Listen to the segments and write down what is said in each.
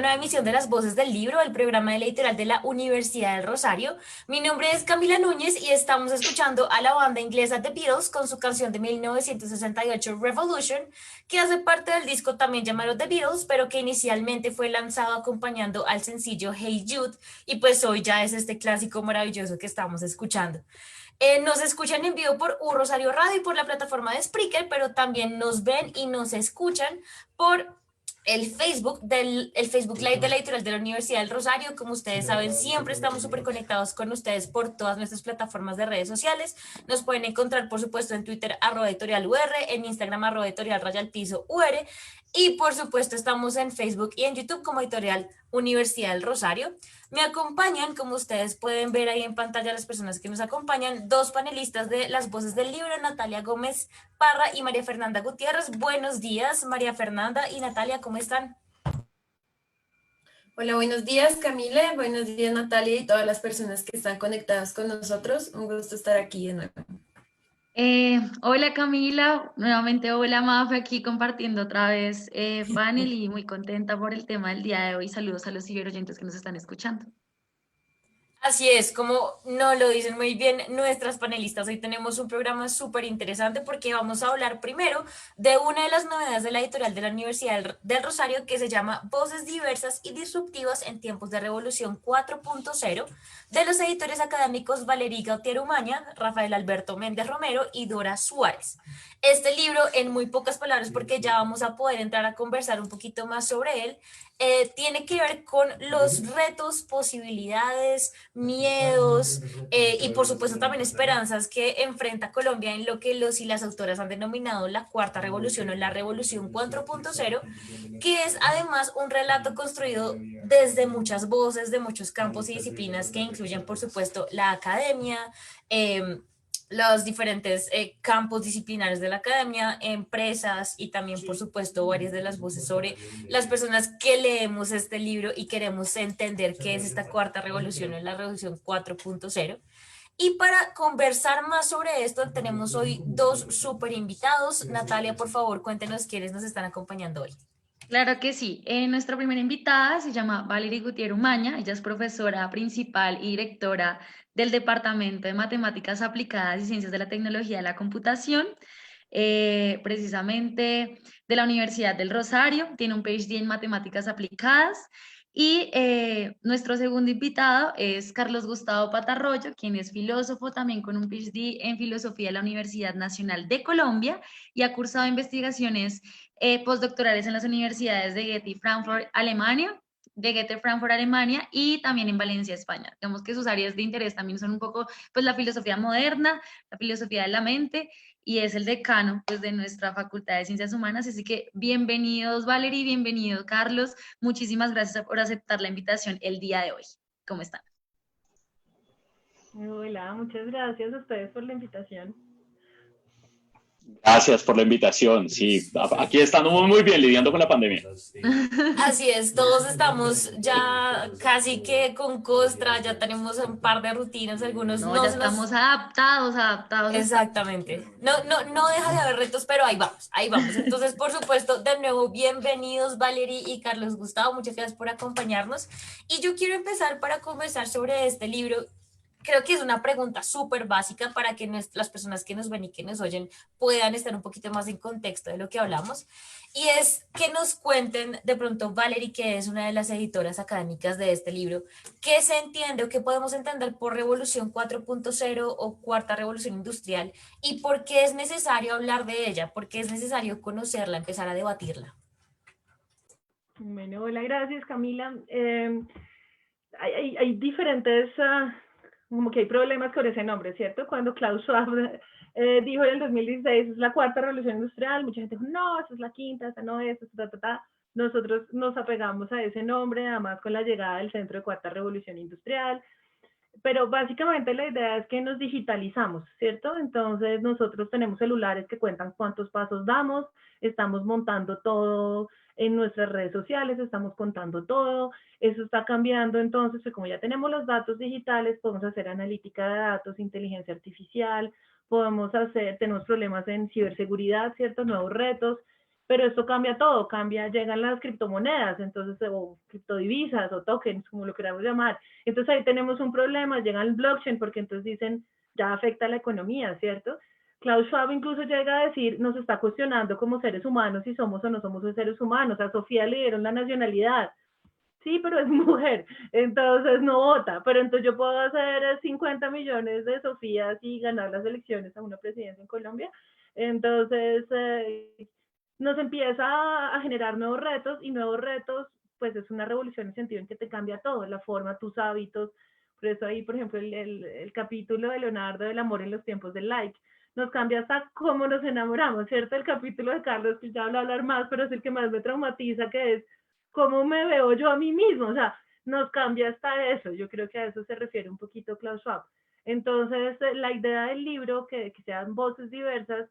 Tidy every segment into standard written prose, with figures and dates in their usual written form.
nueva emisión de Las Voces del Libro, el programa de la editorial de la Universidad del Rosario. Mi nombre es Camila Núñez y estamos escuchando a la banda inglesa The Beatles con su canción de 1968 Revolution, que hace parte del disco también llamado The Beatles, pero que inicialmente fue lanzado acompañando al sencillo Hey Jude, y pues hoy ya es este clásico maravilloso que estamos escuchando. Nos escuchan en vivo por U Rosario Radio y por la plataforma de Spreaker, pero también nos ven y nos escuchan por el Facebook Live de la editorial de la Universidad del Rosario. Como ustedes saben, siempre estamos súper conectados con ustedes por todas nuestras plataformas de redes sociales. Nos pueden encontrar, por supuesto, en Twitter, @editorial UR, en Instagram, @editorial raya al piso UR, y por supuesto estamos en Facebook y en YouTube como Editorial Universidad del Rosario. Me acompañan, como ustedes pueden ver ahí en pantalla, las personas que nos acompañan, dos panelistas de Las Voces del Libro, Natalia Gómez Parra y María Fernanda Gutiérrez. Buenos días, María Fernanda y Natalia, ¿cómo están? Hola, buenos días Camila, buenos días Natalia y todas las personas que están conectadas con nosotros. Un gusto estar aquí de nuevo. Hola Camila, nuevamente hola Mafe, aquí compartiendo otra vez panel y muy contenta por el tema del día de hoy. Saludos a los ciberoyentes que nos están escuchando. Así es, como nos lo dicen muy bien nuestras panelistas, hoy tenemos un programa súper interesante porque vamos a hablar primero de una de las novedades de la editorial de la Universidad del Rosario, que se llama Voces diversas y disruptivas en tiempos de revolución 4.0, de los editores académicos Valery Gautier Umaña, Rafael Alberto Méndez Romero y Dora Suárez. Este libro, en muy pocas palabras, porque ya vamos a poder entrar a conversar un poquito más sobre él, tiene que ver con los retos, posibilidades, miedos, y por supuesto también esperanzas que enfrenta Colombia en lo que los y las autoras han denominado la cuarta revolución o la revolución 4.0, que es además un relato construido desde muchas voces, de muchos campos y disciplinas que incluyen por supuesto la academia, eh, los diferentes campos disciplinarios de la academia, empresas y también, por supuesto, varias de las voces sobre las personas que leemos este libro y queremos entender qué es esta cuarta revolución o la revolución 4.0. Y para conversar más sobre esto, tenemos hoy dos súper invitados. Natalia, por favor, cuéntenos quiénes nos están acompañando hoy. Claro que sí. Nuestra primera invitada se llama Valery Gutiérrez Umaña. Ella es profesora principal y directora del Departamento de Matemáticas Aplicadas y Ciencias de la Tecnología de la Computación, precisamente de la Universidad del Rosario. Tiene un PhD en Matemáticas Aplicadas. Y nuestro segundo invitado es Carlos Gustavo Patarroyo, quien es filósofo también con un PhD en Filosofía de la Universidad Nacional de Colombia y ha cursado investigaciones postdoctorales en las universidades de Goethe y Frankfurt, Alemania, y también en Valencia, España. Digamos que sus áreas de interés también son un poco pues la filosofía moderna, la filosofía de la mente, y es el decano pues de nuestra Facultad de Ciencias Humanas. Así que bienvenidos Valery, bienvenido Carlos, muchísimas gracias por aceptar la invitación el día de hoy. ¿Cómo están? Hola, muchas gracias a ustedes por la invitación. Gracias por la invitación. Sí, aquí estamos muy bien lidiando con la pandemia. Así es, todos estamos ya casi que con costra, ya tenemos un par de rutinas, algunos No, no ya se nos... estamos adaptados. Exactamente. No deja de haber retos, pero ahí vamos, ahí vamos. Entonces, por supuesto, de nuevo, bienvenidos Valery y Carlos Gustavo, muchas gracias por acompañarnos. Y yo quiero empezar para conversar sobre este libro. Creo que es una pregunta súper básica para que las personas que nos ven y que nos oyen puedan estar un poquito más en contexto de lo que hablamos. Y es que nos cuenten de pronto, Valery, que es una de las editoras académicas de este libro, qué se entiende o qué podemos entender por revolución 4.0 o cuarta revolución industrial y por qué es necesario hablar de ella, por qué es necesario conocerla, empezar a debatirla. Bueno, hola, gracias Camila. Hay diferentes, como que hay problemas con ese nombre, ¿cierto? Cuando Klaus Schwab dijo en el 2016 es la cuarta revolución industrial, mucha gente dijo, no, esa es la quinta, esa no es, esa, ta, ta, ta. Nosotros nos apegamos a ese nombre, además con la llegada del centro de cuarta revolución industrial, pero básicamente la idea es que nos digitalizamos, ¿cierto? Entonces nosotros tenemos celulares que cuentan cuántos pasos damos, estamos montando todo en nuestras redes sociales, estamos contando todo, eso está cambiando, entonces como ya tenemos los datos digitales, podemos hacer analítica de datos, inteligencia artificial, tenemos problemas en ciberseguridad, ¿cierto? Nuevos retos, pero esto cambia todo, llegan las criptomonedas, entonces, o criptodivisas o tokens, como lo queramos llamar. Entonces ahí tenemos un problema, llega el blockchain, porque entonces dicen, ya afecta a la economía, ¿cierto? Klaus Schwab incluso llega a decir, nos está cuestionando como seres humanos si somos o no somos seres humanos. A Sofía le dieron la nacionalidad. Sí, pero es mujer, entonces no vota. Pero entonces yo puedo hacer 50 millones de Sofías y ganar las elecciones a una presidencia en Colombia. Entonces nos empieza a generar nuevos retos, y nuevos retos, pues es una revolución en el sentido en que te cambia todo, la forma, tus hábitos. Por eso ahí, por ejemplo, el capítulo de Leonardo del amor en los tiempos del like, nos cambia hasta cómo nos enamoramos, ¿cierto? El capítulo de Carlos, que ya hablo hablar más, pero es el que más me traumatiza, que es cómo me veo yo a mí mismo, o sea, nos cambia hasta eso. Yo creo que a eso se refiere un poquito Klaus Schwab. Entonces, la idea del libro, que sean voces diversas,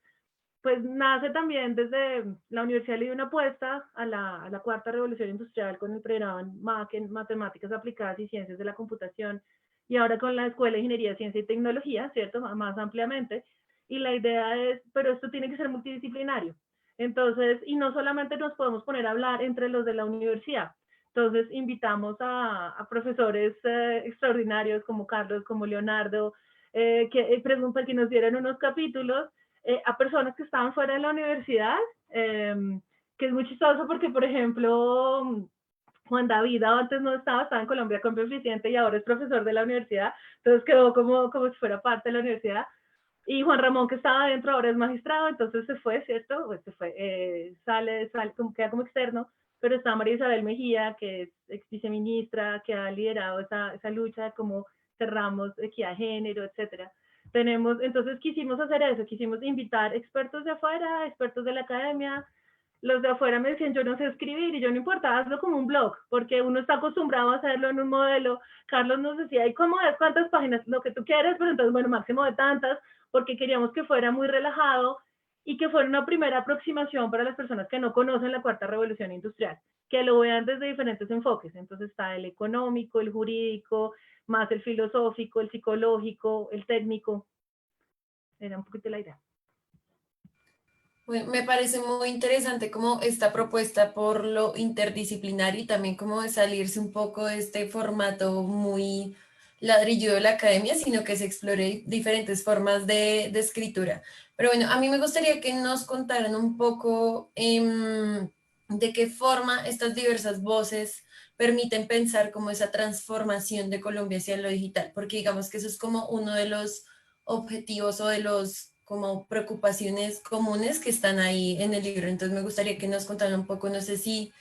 pues nace también desde la universidad. Le dio una apuesta a la cuarta revolución industrial con el pregrado en MAC, en Matemáticas Aplicadas y Ciencias de la Computación, y ahora con la Escuela de Ingeniería, Ciencia y Tecnología, ¿cierto? Más ampliamente. Y la idea es, pero esto tiene que ser multidisciplinario. Entonces, y no solamente nos podemos poner a hablar entre los de la universidad. Entonces, invitamos a profesores extraordinarios como Carlos, como Leonardo, que nos dieran unos capítulos, a personas que estaban fuera de la universidad, que es muy chistoso porque, por ejemplo, Juan David antes no estaba en Colombia con Eficiente y ahora es profesor de la universidad, entonces quedó como si fuera parte de la universidad. Y Juan Ramón, que estaba adentro, ahora es magistrado, entonces se fue, ¿cierto? Pues se fue, sale, queda como externo, pero está María Isabel Mejía, que es ex viceministra, que ha liderado esa lucha de cómo cerramos equidad de género, etcétera. Entonces quisimos hacer eso, quisimos invitar expertos de afuera, expertos de la academia. Los de afuera me decían, yo no sé escribir, y yo, no importa, hazlo como un blog, porque uno está acostumbrado a hacerlo en un modelo. Carlos nos decía, ¿y cómo es? ¿Cuántas páginas? Lo que tú quieres, pero entonces, bueno, máximo de tantas, porque queríamos que fuera muy relajado y que fuera una primera aproximación para las personas que no conocen la cuarta revolución industrial, que lo vean desde diferentes enfoques. Entonces está el económico, el jurídico, más el filosófico, el psicológico, el técnico. Era un poquito la idea. Bueno, me parece muy interesante como esta propuesta por lo interdisciplinario y también como de salirse un poco de este formato muy ladrillo de la academia, sino que se explore diferentes formas de escritura. Pero bueno, a mí me gustaría que nos contaran un poco de qué forma estas diversas voces permiten pensar como esa transformación de Colombia hacia lo digital, porque digamos que eso es como uno de los objetivos o de los como preocupaciones comunes que están ahí en el libro. Entonces me gustaría que nos contaran un poco, no sé si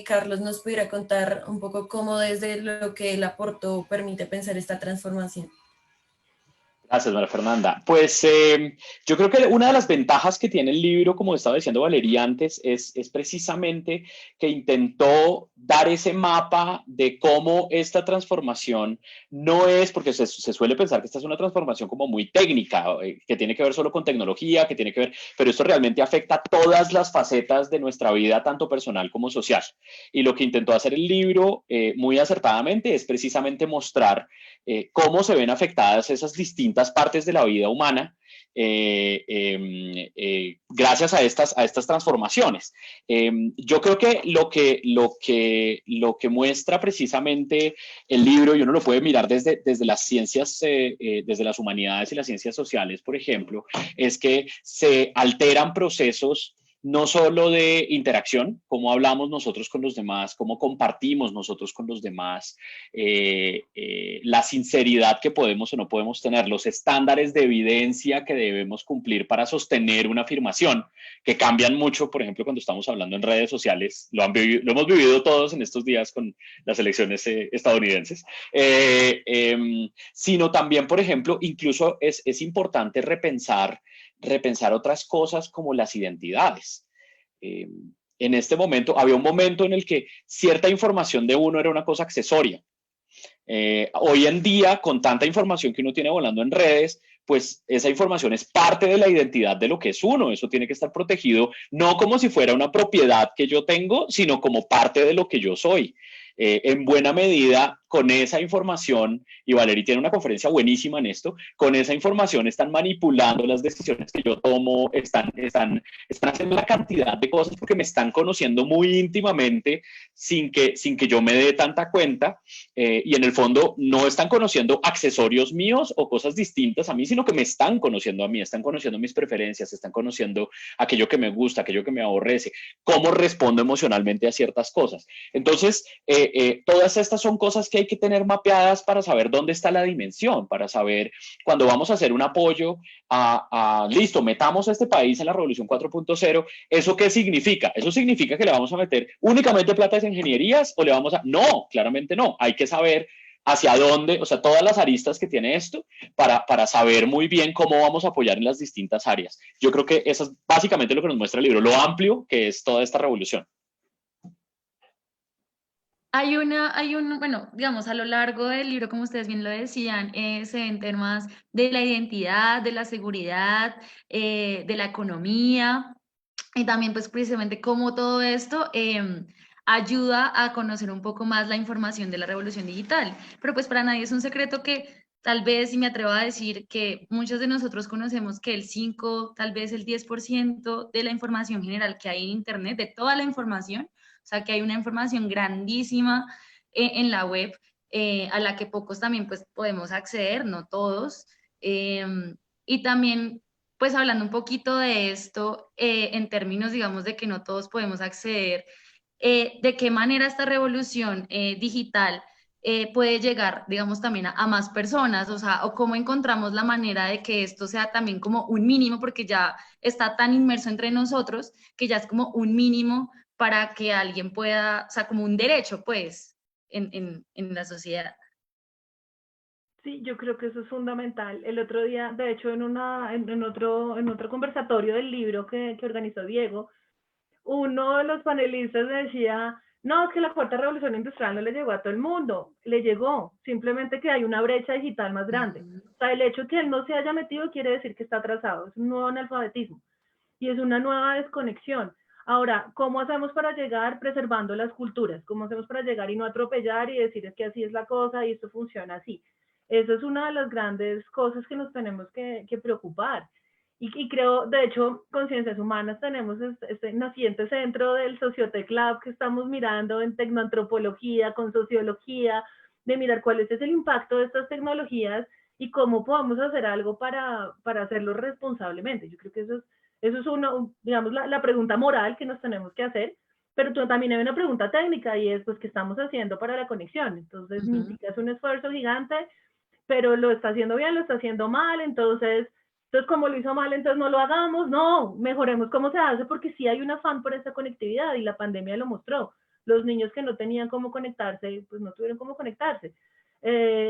Carlos nos pudiera contar un poco cómo desde lo que él aportó permite pensar esta transformación. Gracias, María Fernanda. Pues yo creo que una de las ventajas que tiene el libro, como estaba diciendo Valeria antes, es precisamente que intentó dar ese mapa de cómo esta transformación no es, porque se suele pensar que esta es una transformación como muy técnica, que tiene que ver solo con tecnología, que tiene que ver, pero esto realmente afecta a todas las facetas de nuestra vida, tanto personal como social. Y lo que intentó hacer el libro muy acertadamente es precisamente mostrar cómo se ven afectadas esas distintas partes de la vida humana gracias a estas transformaciones. Yo creo que lo que muestra precisamente el libro, y uno lo puede mirar desde las ciencias, desde las humanidades y las ciencias sociales, por ejemplo, es que se alteran procesos no solo de interacción, cómo hablamos nosotros con los demás, cómo compartimos nosotros con los demás, la sinceridad que podemos o no podemos tener, los estándares de evidencia que debemos cumplir para sostener una afirmación, que cambian mucho, por ejemplo, cuando estamos hablando en redes sociales, lo hemos vivido todos en estos días con las elecciones estadounidenses, sino también, por ejemplo, incluso es importante repensar otras cosas como las identidades. En este momento, había un momento en el que cierta información de uno era una cosa accesoria. Hoy en día, con tanta información que uno tiene volando en redes, pues esa información es parte de la identidad de lo que es uno. Eso tiene que estar protegido, no como si fuera una propiedad que yo tengo, sino como parte de lo que yo soy. En buena medida, con esa información, y Valerie tiene una conferencia buenísima en esto, con esa información están manipulando las decisiones que yo tomo, están haciendo una cantidad de cosas porque me están conociendo muy íntimamente sin que yo me dé tanta cuenta, y en el fondo no están conociendo accesorios míos o cosas distintas a mí, sino que me están conociendo a mí, están conociendo mis preferencias, están conociendo aquello que me gusta, aquello que me aborrece, cómo respondo emocionalmente a ciertas cosas. Entonces, todas estas son cosas que hay que tener mapeadas para saber dónde está la dimensión, para saber cuando vamos a hacer un apoyo listo, metamos a este país en la Revolución 4.0, ¿eso qué significa? ¿Eso significa que le vamos a meter únicamente plata de ingenierías o le vamos a...? No, claramente no. Hay que saber hacia dónde, o sea, todas las aristas que tiene esto para saber muy bien cómo vamos a apoyar en las distintas áreas. Yo creo que eso es básicamente lo que nos muestra el libro, lo amplio que es toda esta revolución. Bueno, digamos, a lo largo del libro, como ustedes bien lo decían, se ven temas de la identidad, de la seguridad, de la economía, y también pues precisamente cómo todo esto ayuda a conocer un poco más la información de la revolución digital. Pero pues para nadie es un secreto que tal vez, y me atrevo a decir que muchos de nosotros conocemos que el 5, tal vez el 10% de la información general que hay en Internet, de toda la información, o sea que hay una información grandísima en la web, a la que pocos también pues podemos acceder, no todos. Y también pues hablando un poquito de esto, en términos, digamos, de que no todos podemos acceder, de qué manera esta revolución digital puede llegar, digamos, también a más personas, o sea, o cómo encontramos la manera de que esto sea también como un mínimo, porque ya está tan inmerso entre nosotros, que ya es como un mínimo para que alguien pueda, o sea, como un derecho, pues, en la sociedad. Sí, yo creo que eso es fundamental. El otro día, de hecho, en otro conversatorio del libro que organizó Diego, uno de los panelistas decía, no, es que la cuarta revolución industrial no le llegó a todo el mundo, le llegó, simplemente que hay una brecha digital más grande. O sea, el hecho de que él no se haya metido quiere decir que está atrasado, es un nuevo analfabetismo y es una nueva desconexión. Ahora, ¿cómo hacemos para llegar preservando las culturas? ¿Cómo hacemos para llegar y no atropellar y decir es que así es la cosa y esto funciona así? Eso es una de las grandes cosas que nos tenemos que preocupar. Y creo, de hecho, con Ciencias Humanas tenemos este naciente centro del Sociotech Lab que estamos mirando en tecnoantropología, con sociología, de mirar cuál es el impacto de estas tecnologías y cómo podemos hacer algo para hacerlo responsablemente. Yo creo que eso es digamos, la pregunta moral que nos tenemos que hacer, pero también hay una pregunta técnica y es, pues, ¿qué estamos haciendo para la conexión? Entonces, Mítica es un esfuerzo gigante, pero lo está haciendo bien, lo está haciendo mal, entonces como lo hizo mal, entonces no lo hagamos, no, mejoremos cómo se hace, porque sí hay un afán por esa conectividad y la pandemia lo mostró. Los niños que no tenían cómo conectarse, pues no tuvieron cómo conectarse.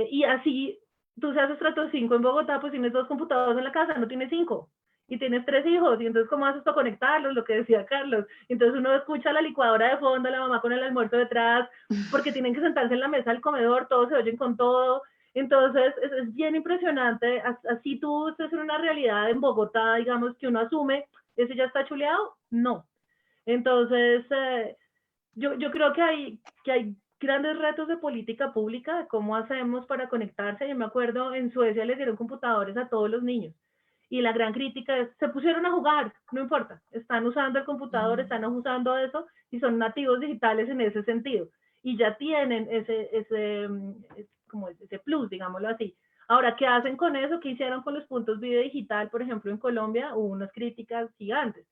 Y así, tú seas estrato 5 en Bogotá, pues tienes 2 computadores en la casa, no tienes 5 y tienes 3 hijos, y entonces ¿cómo haces para conectarlos? Lo que decía Carlos. Entonces uno escucha la licuadora de fondo, la mamá con el almuerzo detrás, porque tienen que sentarse en la mesa del comedor, todos se oyen con todo. Entonces es bien impresionante, así tú estás en una realidad en Bogotá, digamos, que uno asume, ¿ese ya está chuleado? No. Entonces, yo creo que hay grandes retos de política pública, de cómo hacemos para conectarse. Yo me acuerdo, en Suecia les dieron computadores a todos los niños. Y la gran crítica es, se pusieron a jugar, no importa, están usando el computador, están usando eso y son nativos digitales en ese sentido. Y ya tienen ese plus, digámoslo así. Ahora, ¿qué hacen con eso? ¿Qué hicieron con los puntos video digital? Por ejemplo, en Colombia hubo unas críticas gigantes.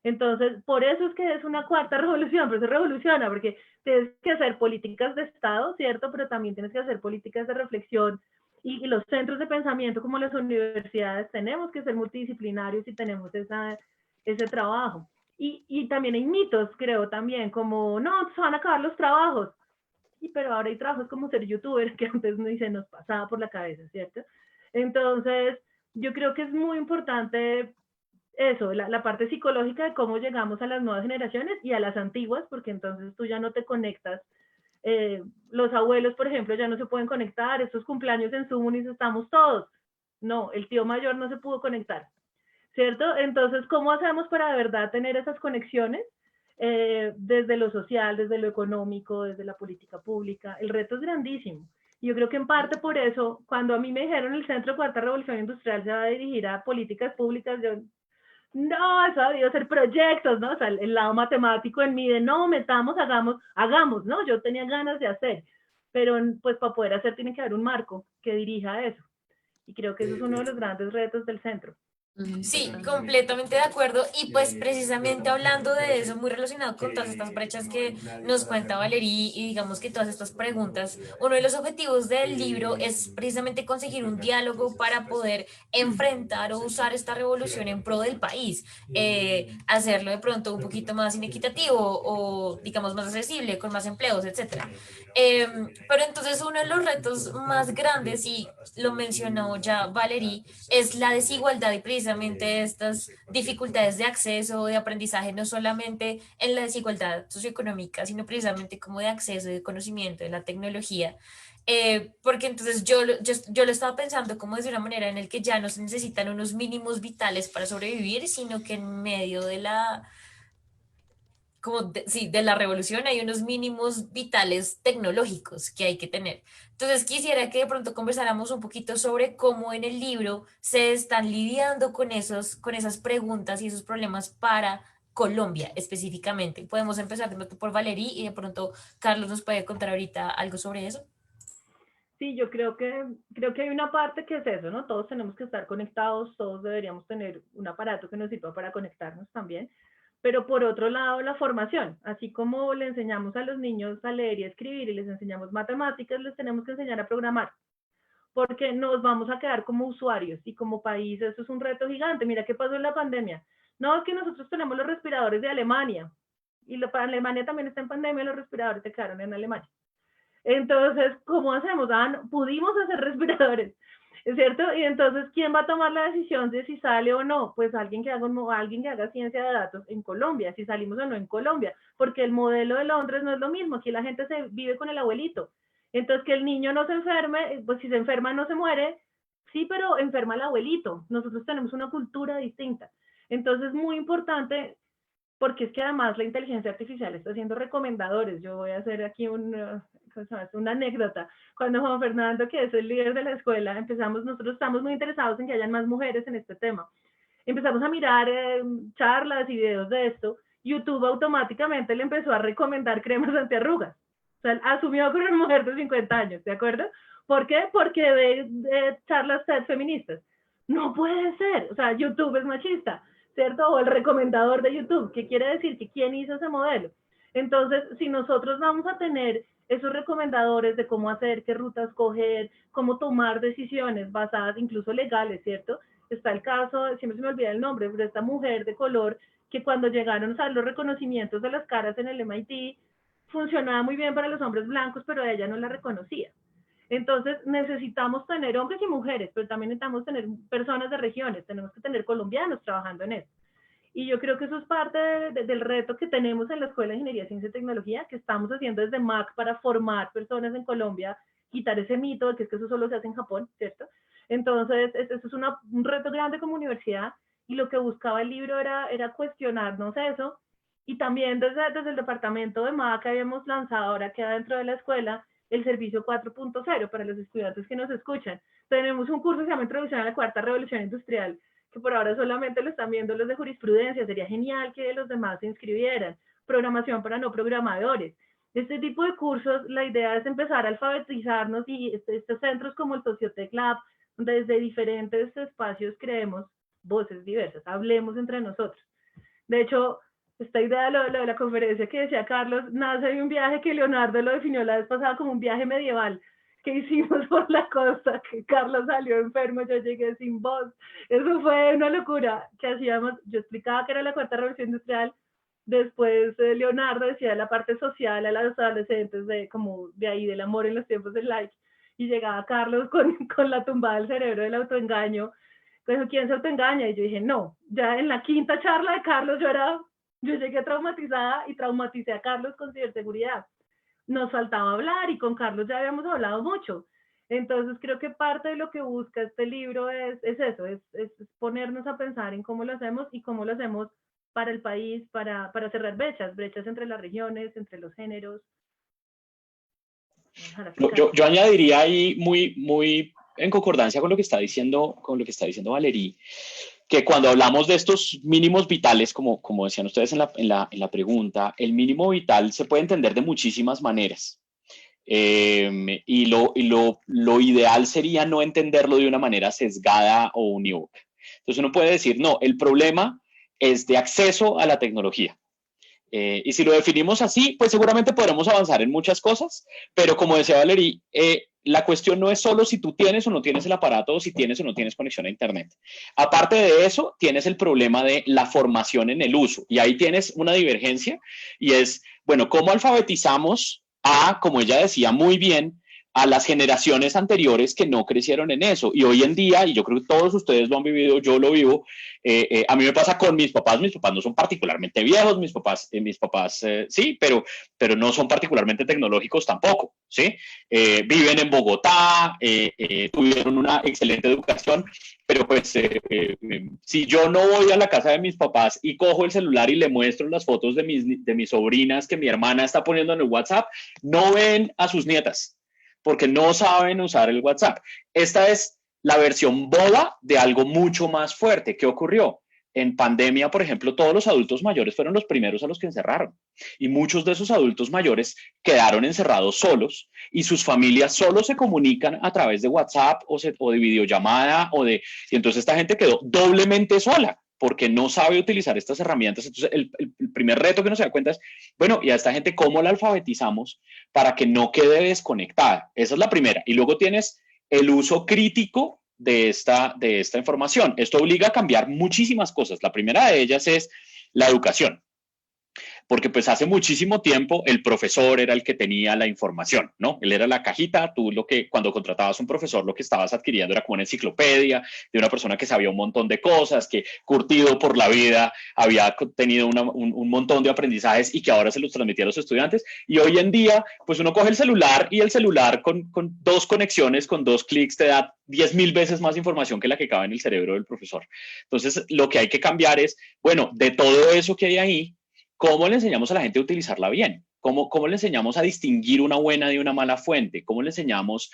Entonces, por eso es que es una cuarta revolución, pero se revoluciona, porque tienes que hacer políticas de Estado, ¿cierto? Pero también tienes que hacer políticas de reflexión y los centros de pensamiento como las universidades tenemos que ser multidisciplinarios y tenemos ese trabajo. Y también hay mitos, creo, también, como, no, se van a acabar los trabajos. Sí, pero ahora hay trabajos como ser youtuber que antes no se nos pasaba por la cabeza, ¿cierto? Entonces, yo creo que es muy importante eso, la parte psicológica de cómo llegamos a las nuevas generaciones y a las antiguas, porque entonces tú ya no te conectas. Los abuelos, por ejemplo, ya no se pueden conectar, estos cumpleaños en Zoom y estamos todos. No, el tío mayor no se pudo conectar, ¿cierto? Entonces, ¿cómo hacemos para de verdad tener esas conexiones? desde lo social, desde lo económico, desde la política pública. El reto es grandísimo. Yo creo que en parte por eso, cuando a mí me dijeron el Centro Cuarta Revolución Industrial se va a dirigir a políticas públicas, yo, no, eso ha debido ser proyectos, ¿no? O sea, el lado matemático en mí de no, metamos, hagamos, ¿no? Yo tenía ganas de hacer, pero pues para poder hacer tiene que haber un marco que dirija eso. Y creo que eso es uno de los grandes retos del centro. Sí, completamente de acuerdo. Y pues precisamente hablando de eso, muy relacionado con todas estas brechas que nos cuenta Valerie y digamos que todas estas preguntas, uno de los objetivos del libro es precisamente conseguir un diálogo para poder enfrentar o usar esta revolución en pro del país, hacerlo de pronto un poquito más inequitativo o digamos más accesible, con más empleos, etcétera. Pero entonces uno de los retos más grandes, y lo mencionó ya Valerie, es la desigualdad y precisamente estas dificultades de acceso, de aprendizaje, no solamente en la desigualdad socioeconómica, sino precisamente como de acceso, de conocimiento, de la tecnología. Porque entonces yo lo estaba pensando como de una manera en el que ya no se necesitan unos mínimos vitales para sobrevivir, sino que en medio de la sí, de la revolución hay unos mínimos vitales tecnológicos que hay que tener. Entonces quisiera que de pronto conversáramos un poquito sobre cómo en el libro se están lidiando con esas preguntas y esos problemas para Colombia específicamente. Podemos empezar de pronto por Valerie y de pronto Carlos nos puede contar ahorita algo sobre eso. Sí, yo creo que hay una parte que es eso, ¿no? Todos tenemos que estar conectados, todos deberíamos tener un aparato que nos sirva para conectarnos también. Pero por otro lado, la formación, así como le enseñamos a los niños a leer y a escribir y les enseñamos matemáticas, les tenemos que enseñar a programar, porque nos vamos a quedar como usuarios y como país eso es un reto gigante. Mira qué pasó en la pandemia. No, es que nosotros tenemos los respiradores de Alemania y Alemania también está en pandemia, los respiradores se quedaron en Alemania. Entonces, ¿cómo hacemos? Ah, no, pudimos hacer respiradores, ¿es cierto? Y entonces, ¿quién va a tomar la decisión de si sale o no? Pues alguien alguien que haga ciencia de datos en Colombia, si salimos o no en Colombia, porque el modelo de Londres no es lo mismo, aquí la gente se vive con el abuelito. Entonces, que el niño no se enferme, pues si se enferma no se muere, sí, pero enferma el abuelito. Nosotros tenemos una cultura distinta. Entonces, muy importante porque es que además la inteligencia artificial está haciendo recomendadores. Yo voy a hacer aquí una anécdota. Cuando Juan Fernando, que es el líder de la escuela, nosotros estamos muy interesados en que hayan más mujeres en este tema. Empezamos a mirar charlas y videos de esto. YouTube automáticamente le empezó a recomendar cremas antiarrugas. O sea, asumió con una mujer de 50 años, ¿de acuerdo? ¿Por qué? Porque de charlas TED feministas. No puede ser. O sea, YouTube es machista. ¿Cierto? O el recomendador de YouTube, que quiere decir que quién hizo ese modelo. Entonces, si nosotros vamos a tener esos recomendadores de cómo hacer, qué rutas coger, cómo tomar decisiones basadas incluso legales, ¿cierto? Está el caso, siempre se me olvida el nombre, de esta mujer de color que cuando llegaron a los reconocimientos de las caras en el MIT, funcionaba muy bien para los hombres blancos, pero ella no la reconocía. Entonces necesitamos tener hombres y mujeres, pero también necesitamos tener personas de regiones, tenemos que tener colombianos trabajando en eso. Y yo creo que eso es parte del reto que tenemos en la Escuela de Ingeniería, Ciencia y Tecnología, que estamos haciendo desde MAC para formar personas en Colombia, quitar ese mito de que es que eso solo se hace en Japón, ¿cierto? Entonces, eso es un reto grande como universidad y lo que buscaba el libro era cuestionarnos eso. Y también desde el departamento de MAC habíamos lanzado, ahora queda dentro de la escuela, el servicio 4.0 para los estudiantes que nos escuchan. Tenemos un curso que se llama Introducción a la Cuarta Revolución Industrial, que por ahora solamente lo están viendo los de jurisprudencia, sería genial que los demás se inscribieran. Programación para no programadores. Este tipo de cursos, la idea es empezar a alfabetizarnos y estos centros como el Sociotech Lab, donde desde diferentes espacios creemos voces diversas, hablemos entre nosotros. De hecho, esta idea de la conferencia que decía Carlos, nace de un viaje que Leonardo lo definió la vez pasada como un viaje medieval que hicimos por la costa, que Carlos salió enfermo, yo llegué sin voz. Eso fue una locura que hacíamos. Yo explicaba que era la cuarta revolución industrial, después Leonardo decía la parte social a los adolescentes, como de ahí, del amor en los tiempos del like, y llegaba Carlos con la tumbada del cerebro del autoengaño. Dijo, ¿quién se autoengaña? Y yo dije, no, ya en la quinta charla de Carlos yo llegué traumatizada y traumaticé a Carlos con ciberseguridad. Nos faltaba hablar y con Carlos ya habíamos hablado mucho. Entonces creo que parte de lo que busca este libro es eso, es ponernos a pensar en cómo lo hacemos y cómo lo hacemos para el país, para cerrar brechas entre las regiones, entre los géneros. Ojalá se Yo añadiría ahí muy en concordancia con lo que está diciendo Valerie, que cuando hablamos de estos mínimos vitales, como decían ustedes en la pregunta, el mínimo vital se puede entender de muchísimas maneras. Y lo ideal sería no entenderlo de una manera sesgada o unívoca. Entonces uno puede decir, no, el problema es de acceso a la tecnología. Y si lo definimos así, pues seguramente podremos avanzar en muchas cosas, pero como decía Valerie, la cuestión no es solo si tú tienes o no tienes el aparato o si tienes o no tienes conexión a Internet. Aparte de eso, tienes el problema de la formación en el uso. Y ahí tienes una divergencia y es, bueno, ¿cómo alfabetizamos a, como ella decía muy bien, a las generaciones anteriores que no crecieron en eso? Y hoy en día, y yo creo que todos ustedes lo han vivido, yo lo vivo, a mí me pasa con mis papás no son particularmente viejos, mis papás sí, pero no son particularmente tecnológicos tampoco, ¿sí? Viven en Bogotá, tuvieron una excelente educación, pero pues si yo no voy a la casa de mis papás y cojo el celular y le muestro las fotos de mis sobrinas que mi hermana está poniendo en el WhatsApp, no ven a sus nietas, porque no saben usar el WhatsApp. Esta es la versión boba de algo mucho más fuerte. ¿Qué ocurrió? En pandemia, por ejemplo, todos los adultos mayores fueron los primeros a los que encerraron. Y muchos de esos adultos mayores quedaron encerrados solos y sus familias solo se comunican a través de WhatsApp o de videollamada y entonces esta gente quedó doblemente sola porque no sabe utilizar estas herramientas. Entonces, el primer reto que uno se da cuenta es, bueno, ¿y a esta gente cómo la alfabetizamos para que no quede desconectada? Esa es la primera. Y luego tienes el uso crítico de esta información. Esto obliga a cambiar muchísimas cosas. La primera de ellas es la educación. Porque pues hace muchísimo tiempo el profesor era el que tenía la información, ¿no? Él era la cajita, cuando contratabas un profesor lo que estabas adquiriendo era como una enciclopedia de una persona que sabía un montón de cosas, que curtido por la vida había tenido un montón de aprendizajes y que ahora se los transmitía a los estudiantes. Y hoy en día, pues uno coge el celular y el celular con 2 conexiones, con 2 clics te da 10.000 veces más información que la que cabe en el cerebro del profesor. Entonces, lo que hay que cambiar es, bueno, de todo eso que hay ahí, ¿cómo le enseñamos a la gente a utilizarla bien? ¿Cómo le enseñamos a distinguir una buena de una mala fuente? ¿Cómo le enseñamos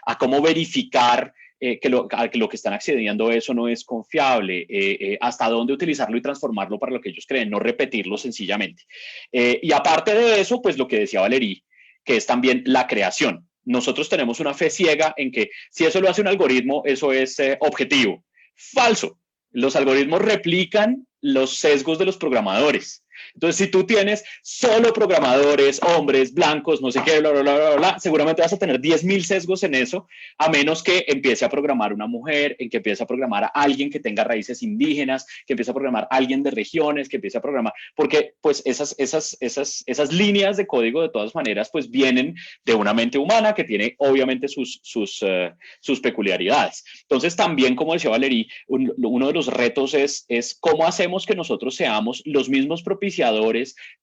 a cómo verificar que lo que están accediendo a eso no es confiable? ¿Hasta dónde utilizarlo y transformarlo para lo que ellos creen? No repetirlo sencillamente. Y aparte de eso, pues lo que decía Valerie, que es también la creación. Nosotros tenemos una fe ciega en que si eso lo hace un algoritmo, eso es objetivo. Falso. Los algoritmos replican los sesgos de los programadores. Entonces, si tú tienes solo programadores, hombres, blancos, no sé qué, bla, bla, bla, bla, bla, seguramente vas a tener 10.000 sesgos en eso, a menos que empiece a programar una mujer, en que empiece a programar a alguien que tenga raíces indígenas, que empiece a programar a alguien de regiones, que empiece a programar, porque pues esas líneas de código de todas maneras pues vienen de una mente humana que tiene obviamente sus peculiaridades. Entonces, también, como decía Valerie, uno de los retos es cómo hacemos que nosotros seamos los mismos propiciadores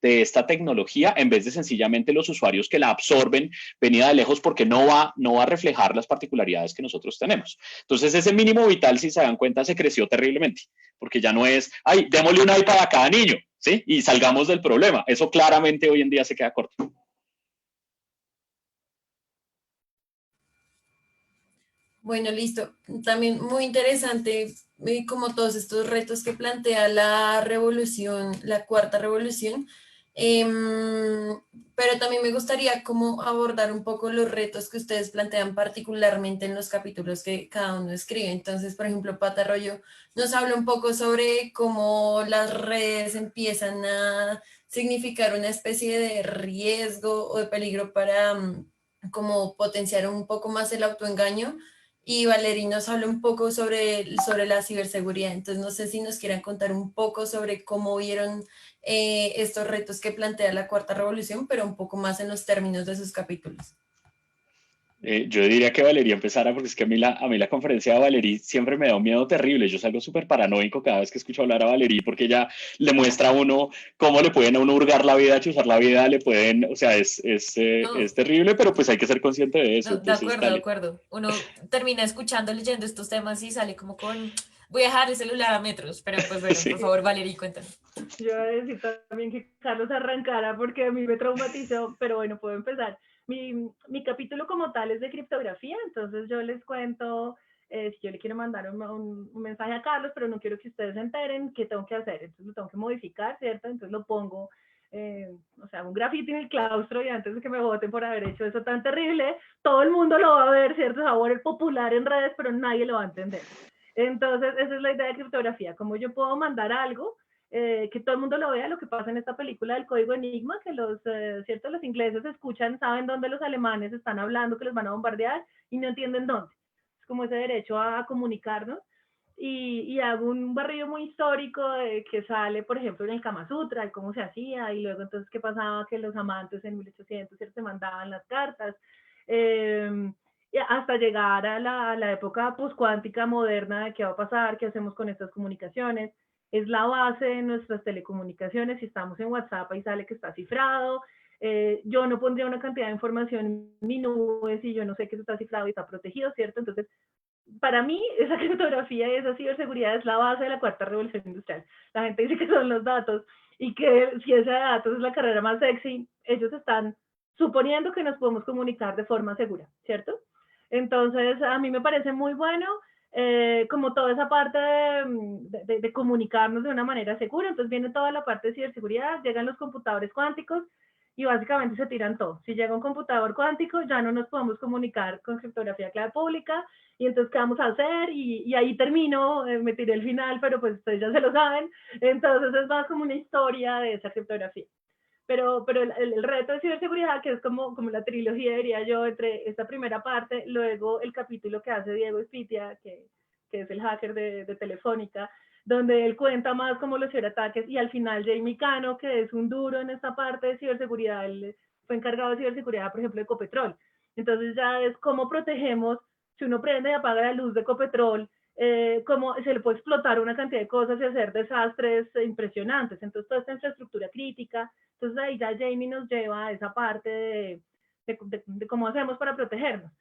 de esta tecnología en vez de sencillamente los usuarios que la absorben venida de lejos porque no va a reflejar las particularidades que nosotros tenemos. Entonces ese mínimo vital, si se dan cuenta, se creció terriblemente porque ya no es, ay, démosle un iPad a cada niño, ¿sí? Y salgamos del problema. Eso claramente hoy en día se queda corto. Bueno, listo. También muy interesante como todos estos retos que plantea la revolución, la cuarta revolución. Pero también me gustaría como abordar un poco los retos que ustedes plantean particularmente en los capítulos que cada uno escribe. Entonces, por ejemplo, Pata Arroyo nos habla un poco sobre cómo las redes empiezan a significar una especie de riesgo o de peligro para como potenciar un poco más el autoengaño. Y Valerie nos habla un poco sobre la ciberseguridad. Entonces, no sé si nos quieran contar un poco sobre cómo vieron estos retos que plantea la cuarta revolución, pero un poco más en los términos de sus capítulos. Yo diría que Valeria empezara, porque es que a mí la conferencia de Valeria siempre me da un miedo terrible. Yo salgo súper paranoico cada vez que escucho hablar a Valeria, porque ella le muestra a uno cómo le pueden a uno hurgar la vida, chuzar la vida, le pueden, o sea, No, es terrible, pero pues hay que ser consciente de eso. no, Entonces, de dale. acuerdo. Uno termina escuchando, leyendo estos temas y sale como con, voy a dejar el celular a metros, pero pues bueno, por Sí. favor, Valeria, cuéntanos. Yo voy a decir también que Carlos arrancara porque a mí me traumatizó, pero bueno, puedo empezar. Mi capítulo como tal es de criptografía, entonces yo les cuento, si yo le quiero mandar un mensaje a Carlos, pero no quiero que ustedes se enteren qué tengo que hacer, entonces lo tengo que modificar, ¿cierto? Entonces lo pongo, o sea, un graffiti en el claustro y antes de que me voten por haber hecho eso tan terrible, todo el mundo lo va a ver, ¿cierto? Se va a volver popular en redes, pero nadie lo va a entender. Entonces, esa es la idea de criptografía, como yo puedo mandar algo que todo el mundo lo vea, lo que pasa en esta película del Código Enigma, que ¿cierto? Los ingleses escuchan, saben dónde los alemanes están hablando, que los van a bombardear y no entienden dónde. Es como ese derecho a comunicarnos. Y hago un barrido muy histórico que sale, por ejemplo, en el Kama Sutra, y cómo se hacía, y luego entonces qué pasaba, que los amantes en 1800 se mandaban las cartas, y hasta llegar a la época poscuántica moderna de qué va a pasar, qué hacemos con estas comunicaciones. Es la base de nuestras telecomunicaciones. Si estamos en WhatsApp, ahí sale que está cifrado. Yo no pondría una cantidad de información en mi nube si yo no sé que eso está cifrado y está protegido, ¿cierto? Entonces, para mí, esa criptografía y esa ciberseguridad es la base de la cuarta revolución industrial. La gente dice que son los datos y que ciencia de datos es la carrera más sexy. Ellos están suponiendo que nos podemos comunicar de forma segura, ¿cierto? Entonces, a mí me parece muy bueno como toda esa parte de comunicarnos de una manera segura. Entonces viene toda la parte de ciberseguridad, llegan los computadores cuánticos y básicamente se tiran todo. Si llega un computador cuántico, ya no nos podemos comunicar con criptografía clave pública y entonces, ¿qué vamos a hacer? Y ahí termino, me tiré el final, pero pues ustedes ya se lo saben. Entonces es más como una historia de esa criptografía. Pero el reto de ciberseguridad, que es como la trilogía, diría yo, entre esta primera parte, luego el capítulo que hace Diego Espitia, que es el hacker de Telefónica, donde él cuenta más como los ciberataques, y al final Jamie Cano, que es un duro en esta parte de ciberseguridad, él fue encargado de ciberseguridad, por ejemplo, de Ecopetrol. Entonces ya es cómo protegemos, si uno prende y apaga la luz de Ecopetrol, cómo se le puede explotar una cantidad de cosas y hacer desastres impresionantes. Entonces toda esta infraestructura crítica, entonces ahí ya Jamie nos lleva a esa parte de cómo hacemos para protegernos.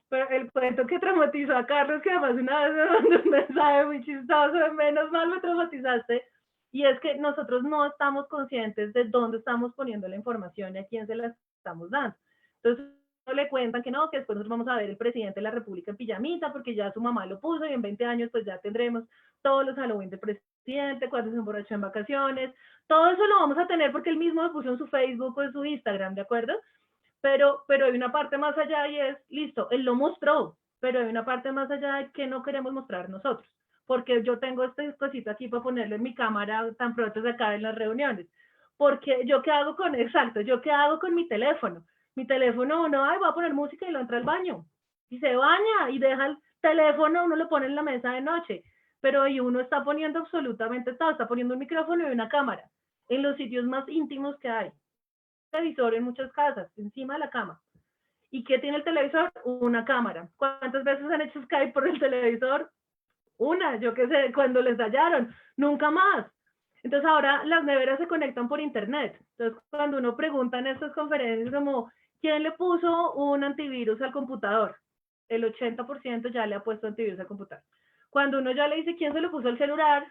Pero el cuento que traumatizó a Carlos, que además una vez me mandó un mensaje muy chistoso, menos mal me traumatizaste, y es que nosotros no estamos conscientes de dónde estamos poniendo la información y a quién se la estamos dando. Entonces le cuentan que no, que después nos vamos a ver el presidente de la República en pijamita, porque ya su mamá lo puso y en 20 años pues ya tendremos todos los Halloween del presidente, cuando se emborrachó en vacaciones, todo eso lo vamos a tener porque él mismo lo puso en su Facebook o en su Instagram, ¿de acuerdo? Pero hay una parte más allá y es, listo, él lo mostró, pero hay una parte más allá de que no queremos mostrar nosotros, porque yo tengo este cosito aquí para ponerlo en mi cámara tan pronto se acaben las reuniones, porque yo qué hago con, exacto, yo qué hago con mi teléfono uno, ay, va a poner música y lo entra al baño, y se baña y deja el teléfono, uno lo pone en la mesa de noche, pero y uno está poniendo absolutamente todo, está poniendo un micrófono y una cámara en los sitios más íntimos que hay, televisor en muchas casas, encima de la cama. ¿Y qué tiene el televisor? Una cámara. ¿Cuántas veces han hecho Skype por el televisor? Una, yo qué sé, cuando les dañaron, nunca más. Entonces ahora las neveras se conectan por internet. Entonces cuando uno pregunta en estas conferencias como, ¿quién le puso un antivirus al computador? El 80% ya le ha puesto antivirus al computador. Cuando uno ya le dice quién se lo puso al celular,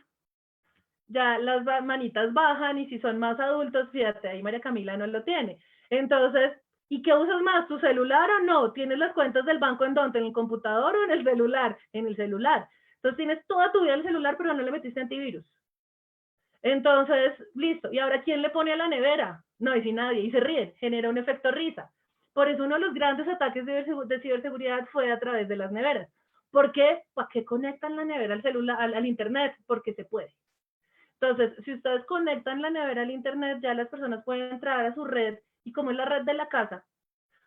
ya las manitas bajan y si son más adultos, fíjate, ahí María Camila no lo tiene. Entonces, ¿y qué usas más? ¿Tu celular o no? ¿Tienes las cuentas del banco en dónde? ¿En el computador o en el celular? En el celular. Entonces tienes toda tu vida en el celular, pero no le metiste antivirus. Entonces, listo. ¿Y ahora quién le pone a la nevera? No, y si nadie. Y se ríen. Genera un efecto risa. Por eso uno de los grandes ataques de ciberseguridad fue a través de las neveras. ¿Por qué? ¿Para qué conectan la nevera al celular, al internet? Porque se puede. Entonces, si ustedes conectan la nevera al internet, ya las personas pueden entrar a su red, y como es la red de la casa.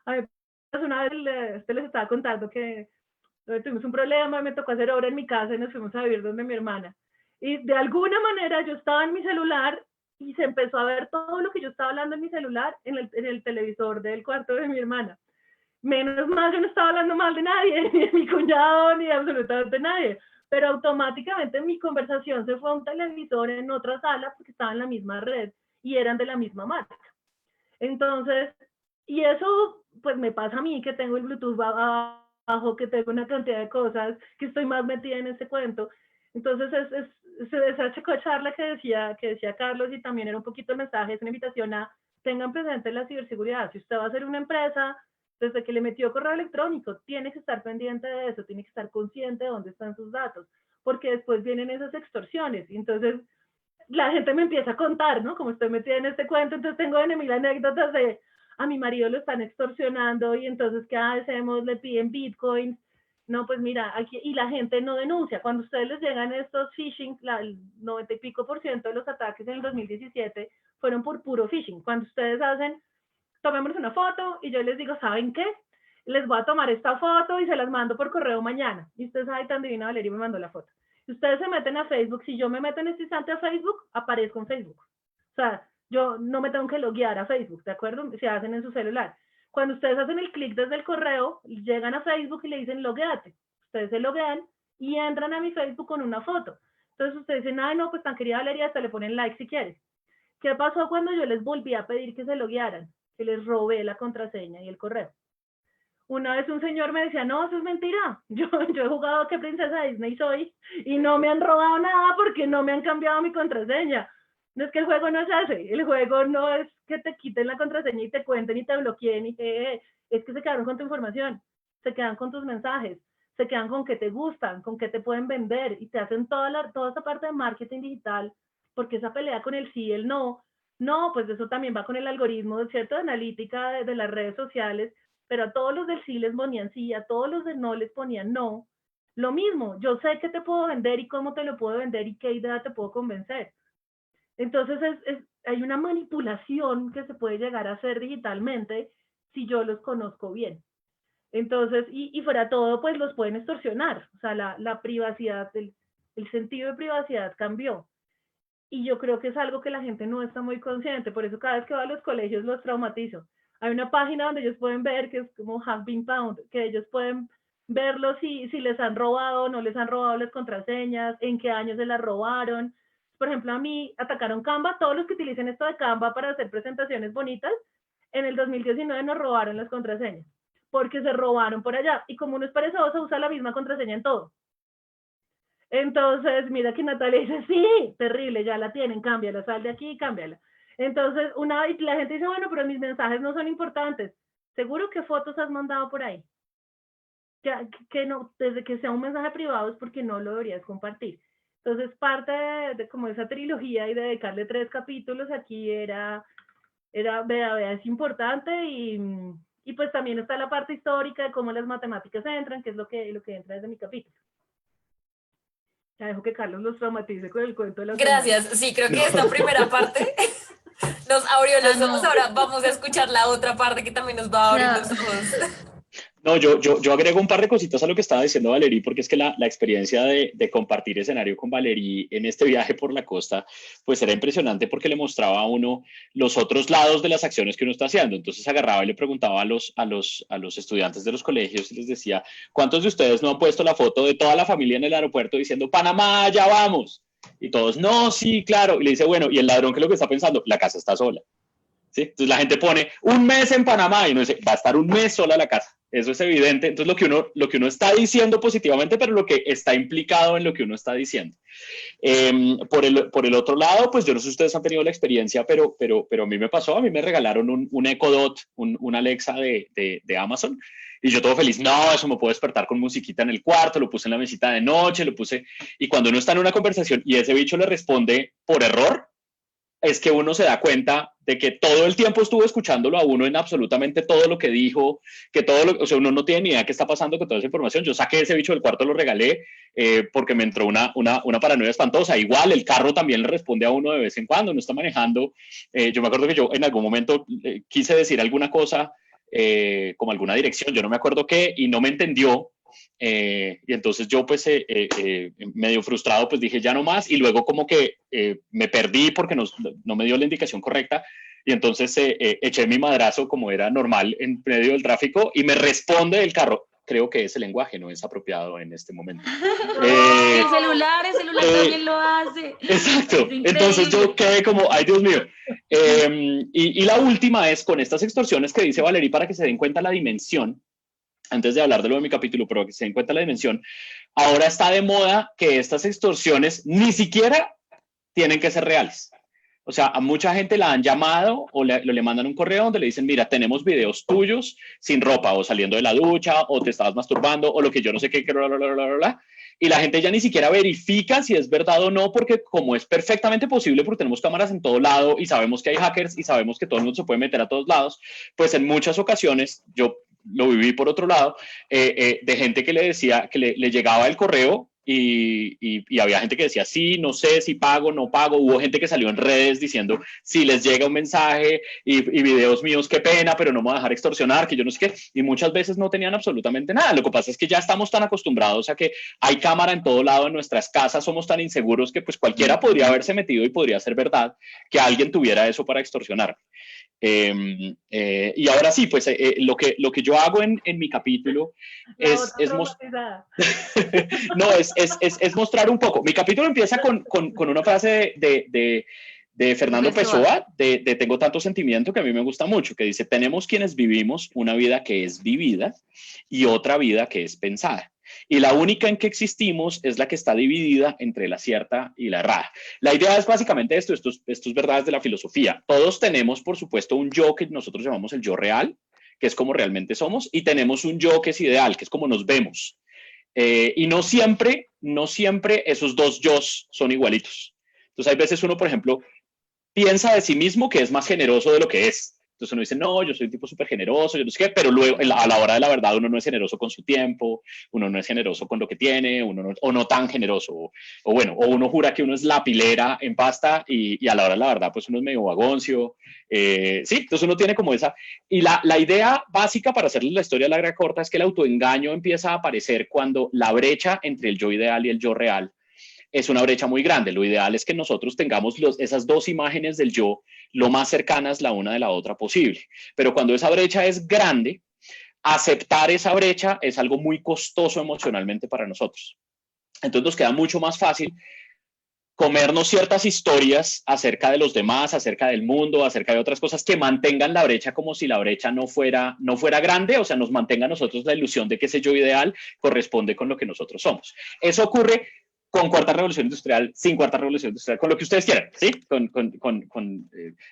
A mí, una vez les estaba contando que tuvimos un problema, me tocó hacer obra en mi casa y nos fuimos a vivir donde mi hermana. Y de alguna manera yo estaba en mi celular y se empezó a ver todo lo que yo estaba hablando en mi celular en el televisor del cuarto de mi hermana. Menos mal, yo no estaba hablando mal de nadie, ni de mi cuñado, ni de absolutamente nadie. Pero automáticamente mi conversación se fue a un televisor en otra sala porque estaba en la misma red y eran de la misma marca. Entonces, y eso pues me pasa a mí que tengo el Bluetooth abajo, que tengo una cantidad de cosas, que estoy más metida en este cuento. Entonces esa charla que decía Carlos, y también era un poquito el mensaje, es una invitación a tengan presente la ciberseguridad. Si usted va a hacer una empresa, desde que le metió correo electrónico, tiene que estar pendiente de eso, tiene que estar consciente de dónde están sus datos, porque después vienen esas extorsiones. Y entonces la gente me empieza a contar, ¿no? Como estoy metida en este cuento, entonces tengo en mil anécdotas de a mi marido lo están extorsionando y entonces ¿qué hacemos? Le piden bitcoins. No, pues mira, aquí, y la gente no denuncia. Cuando a ustedes les llegan estos phishing, el 90 y pico % de los ataques en el 2017 fueron por puro phishing. Cuando ustedes hacen, tomémonos una foto y yo les digo, ¿saben qué? Les voy a tomar esta foto y se las mando por correo mañana. Y ustedes, ay, tan divina, Valeria me mandó la foto. Si ustedes se meten a Facebook, si yo me meto en este instante a Facebook, aparezco en Facebook. O sea, yo no me tengo que loguear a Facebook, ¿de acuerdo? Se hacen en su celular. Cuando ustedes hacen el clic desde el correo, llegan a Facebook y le dicen logueate. Ustedes se loguean y entran a mi Facebook con una foto. Entonces ustedes dicen, ay, no, pues tan querida Valeria, hasta le ponen like si quieres. ¿Qué pasó cuando yo les volví a pedir que se loguearan? Que les robé la contraseña y el correo. Una vez un señor me decía, no, eso es mentira. Yo he jugado qué princesa Disney soy y no me han robado nada porque no me han cambiado mi contraseña. No es que el juego no se hace, el juego no es que te quiten la contraseña y te cuenten y te bloqueen y es que se quedaron con tu información, se quedan con tus mensajes, se quedan con qué te gustan, con qué te pueden vender y te hacen toda esa parte de marketing digital, porque esa pelea con el sí y el no, pues eso también va con el algoritmo, ¿cierto? De analítica de las redes sociales, pero a todos los del sí les ponían sí, a todos los del no les ponían no. Lo mismo, yo sé qué te puedo vender y cómo te lo puedo vender y qué idea te puedo convencer. Entonces hay una manipulación que se puede llegar a hacer digitalmente si yo los conozco bien. Entonces, y fuera todo, pues los pueden extorsionar. O sea, la privacidad, el sentido de privacidad cambió. Y yo creo que es algo que la gente no está muy consciente. Por eso cada vez que va a los colegios los traumatizo. Hay una página donde ellos pueden ver que es como Have Been Found, que ellos pueden verlo si les han robado o no les han robado las contraseñas, en qué año se las robaron. Por ejemplo, a mí atacaron Canva, todos los que utilicen esto de Canva para hacer presentaciones bonitas, en el 2019 nos robaron las contraseñas, porque se robaron por allá. Y como uno es perezoso, usa la misma contraseña en todo. Entonces, mira que Natalia dice, sí, terrible, ya la tienen, cámbiala, sal de aquí y cámbiala. Entonces, y la gente dice, bueno, pero mis mensajes no son importantes. ¿Seguro que fotos has mandado por ahí? Que no, desde que sea un mensaje privado es porque no lo deberías compartir. Entonces, parte de como esa trilogía y de dedicarle 3 capítulos aquí era vea, es importante y pues también está la parte histórica de cómo las matemáticas entran, que es lo que entra desde mi capítulo. Ya dejo que Carlos los traumatice con el cuento de la Gracias, sí, creo que esta primera parte nos abrió los ojos, ahora vamos a escuchar la otra parte que también nos va a abrir los ojos. No, yo agrego un par de cositas a lo que estaba diciendo Valerie, porque es que la experiencia de compartir escenario con Valerie en este viaje por la costa, pues era impresionante porque le mostraba a uno los otros lados de las acciones que uno está haciendo. Entonces agarraba y le preguntaba a los estudiantes de los colegios y les decía, ¿cuántos de ustedes no han puesto la foto de toda la familia en el aeropuerto diciendo, Panamá, ya vamos? Y todos, no, sí, claro. Y le dice, bueno, ¿y el ladrón qué es lo que está pensando? La casa está sola. ¿Sí? Entonces la gente pone un mes en Panamá y uno dice, va a estar un mes sola la casa. Eso es evidente. Entonces lo que uno está diciendo positivamente, pero lo que está implicado en lo que uno está diciendo. Por el otro lado, pues yo no sé si ustedes han tenido la experiencia, pero a mí me pasó, a mí me regalaron un Echo Dot, un Alexa de Amazon, y yo todo feliz, no, eso me puedo despertar con musiquita en el cuarto, lo puse en la mesita de noche, y cuando uno está en una conversación y ese bicho le responde por error, es que uno se da cuenta de que todo el tiempo estuvo escuchándolo a uno en absolutamente todo lo que dijo, o sea, uno no tiene ni idea qué está pasando con toda esa información. Yo saqué ese bicho del cuarto, lo regalé, porque me entró una paranoia espantosa. Igual el carro también le responde a uno de vez en cuando, uno está manejando. Yo me acuerdo que yo en algún momento quise decir alguna cosa, como alguna dirección, yo no me acuerdo qué, y no me entendió. Y entonces yo pues medio frustrado pues dije ya no más y luego como que me perdí porque no me dio la indicación correcta y entonces eché mi madrazo como era normal en medio del tráfico y me responde el carro. Creo que ese lenguaje no es apropiado en este momento. El celular también lo hace. Exacto. Es Entonces yo increíble. quedé como, ay Dios mío. Y la última es con estas extorsiones que dice Valerie para que se den cuenta la dimensión, antes de hablar de lo de mi capítulo, pero que se den cuenta la dimensión. Ahora está de moda que estas extorsiones ni siquiera tienen que ser reales. O sea, a mucha gente la han llamado o le mandan un correo donde le dicen, mira, tenemos videos tuyos sin ropa o saliendo de la ducha o te estabas masturbando o lo que yo no sé qué, bla, bla, bla, bla, bla. Y la gente ya ni siquiera verifica si es verdad o no, porque como es perfectamente posible, porque tenemos cámaras en todo lado y sabemos que hay hackers y sabemos que todo el mundo se puede meter a todos lados, pues en muchas ocasiones, yo lo viví por otro lado, de gente que le decía, que le llegaba el correo y había gente que decía, sí, no sé si pago, no pago. Hubo gente que salió en redes diciendo, si les llega un mensaje y videos míos, qué pena, pero no me voy a dejar extorsionar, que yo no sé qué. Y muchas veces no tenían absolutamente nada. Lo que pasa es que ya estamos tan acostumbrados a que hay cámara en todo lado en nuestras casas, somos tan inseguros que pues cualquiera podría haberse metido y podría ser verdad que alguien tuviera eso para extorsionar. Y ahora sí, pues lo que yo hago en mi capítulo es no, es mostrar un poco. Mi capítulo empieza con una frase de Fernando Pessoa, de Tengo tanto sentimiento, que a mí me gusta mucho, que dice, tenemos quienes vivimos una vida que es vivida y otra vida que es pensada. Y la única en que existimos es la que está dividida entre la cierta y la errada. La idea es básicamente esto es verdades de la filosofía. Todos tenemos, por supuesto, un yo que nosotros llamamos el yo real, que es como realmente somos, y tenemos un yo que es ideal, que es como nos vemos. Y no siempre esos dos yos son igualitos. Entonces hay veces uno, por ejemplo, piensa de sí mismo que es más generoso de lo que es. Entonces uno dice, no, yo soy un tipo súper generoso, yo no sé qué, pero luego a la hora de la verdad uno no es generoso con su tiempo, uno no es generoso con lo que tiene, uno no, o no tan generoso, o bueno, o uno jura que uno es la pilera en pasta y a la hora de la verdad pues uno es medio vagoncio. Sí, entonces uno tiene como esa. Y la idea básica para hacerles la historia larga corta es que el autoengaño empieza a aparecer cuando la brecha entre el yo ideal y el yo real es una brecha muy grande. Lo ideal es que nosotros tengamos esas dos imágenes del yo lo más cercanas la una de la otra posible. Pero cuando esa brecha es grande, aceptar esa brecha es algo muy costoso emocionalmente para nosotros. Entonces nos queda mucho más fácil comernos ciertas historias acerca de los demás, acerca del mundo, acerca de otras cosas que mantengan la brecha como si la brecha no fuera grande, o sea, nos mantenga a nosotros la ilusión de que ese yo ideal corresponde con lo que nosotros somos. Eso ocurre con cuarta revolución industrial, sin cuarta revolución industrial, con lo que ustedes quieran, ¿sí?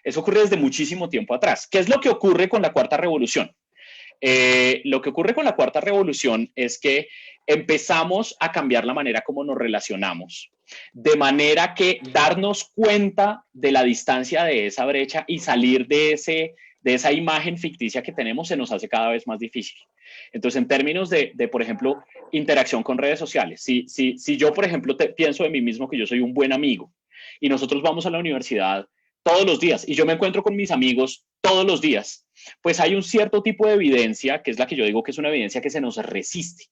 Eso ocurre desde muchísimo tiempo atrás. ¿Qué es lo que ocurre con la cuarta revolución? Lo que ocurre con la cuarta revolución es que empezamos a cambiar la manera como nos relacionamos, de manera que darnos cuenta de la distancia de esa brecha y salir de esa imagen ficticia que tenemos se nos hace cada vez más difícil. Entonces, en términos de por ejemplo, interacción con redes sociales, si yo, por ejemplo, pienso de mí mismo que yo soy un buen amigo y nosotros vamos a la universidad todos los días y yo me encuentro con mis amigos todos los días, pues hay un cierto tipo de evidencia, que es la que yo digo que es una evidencia que se nos resiste.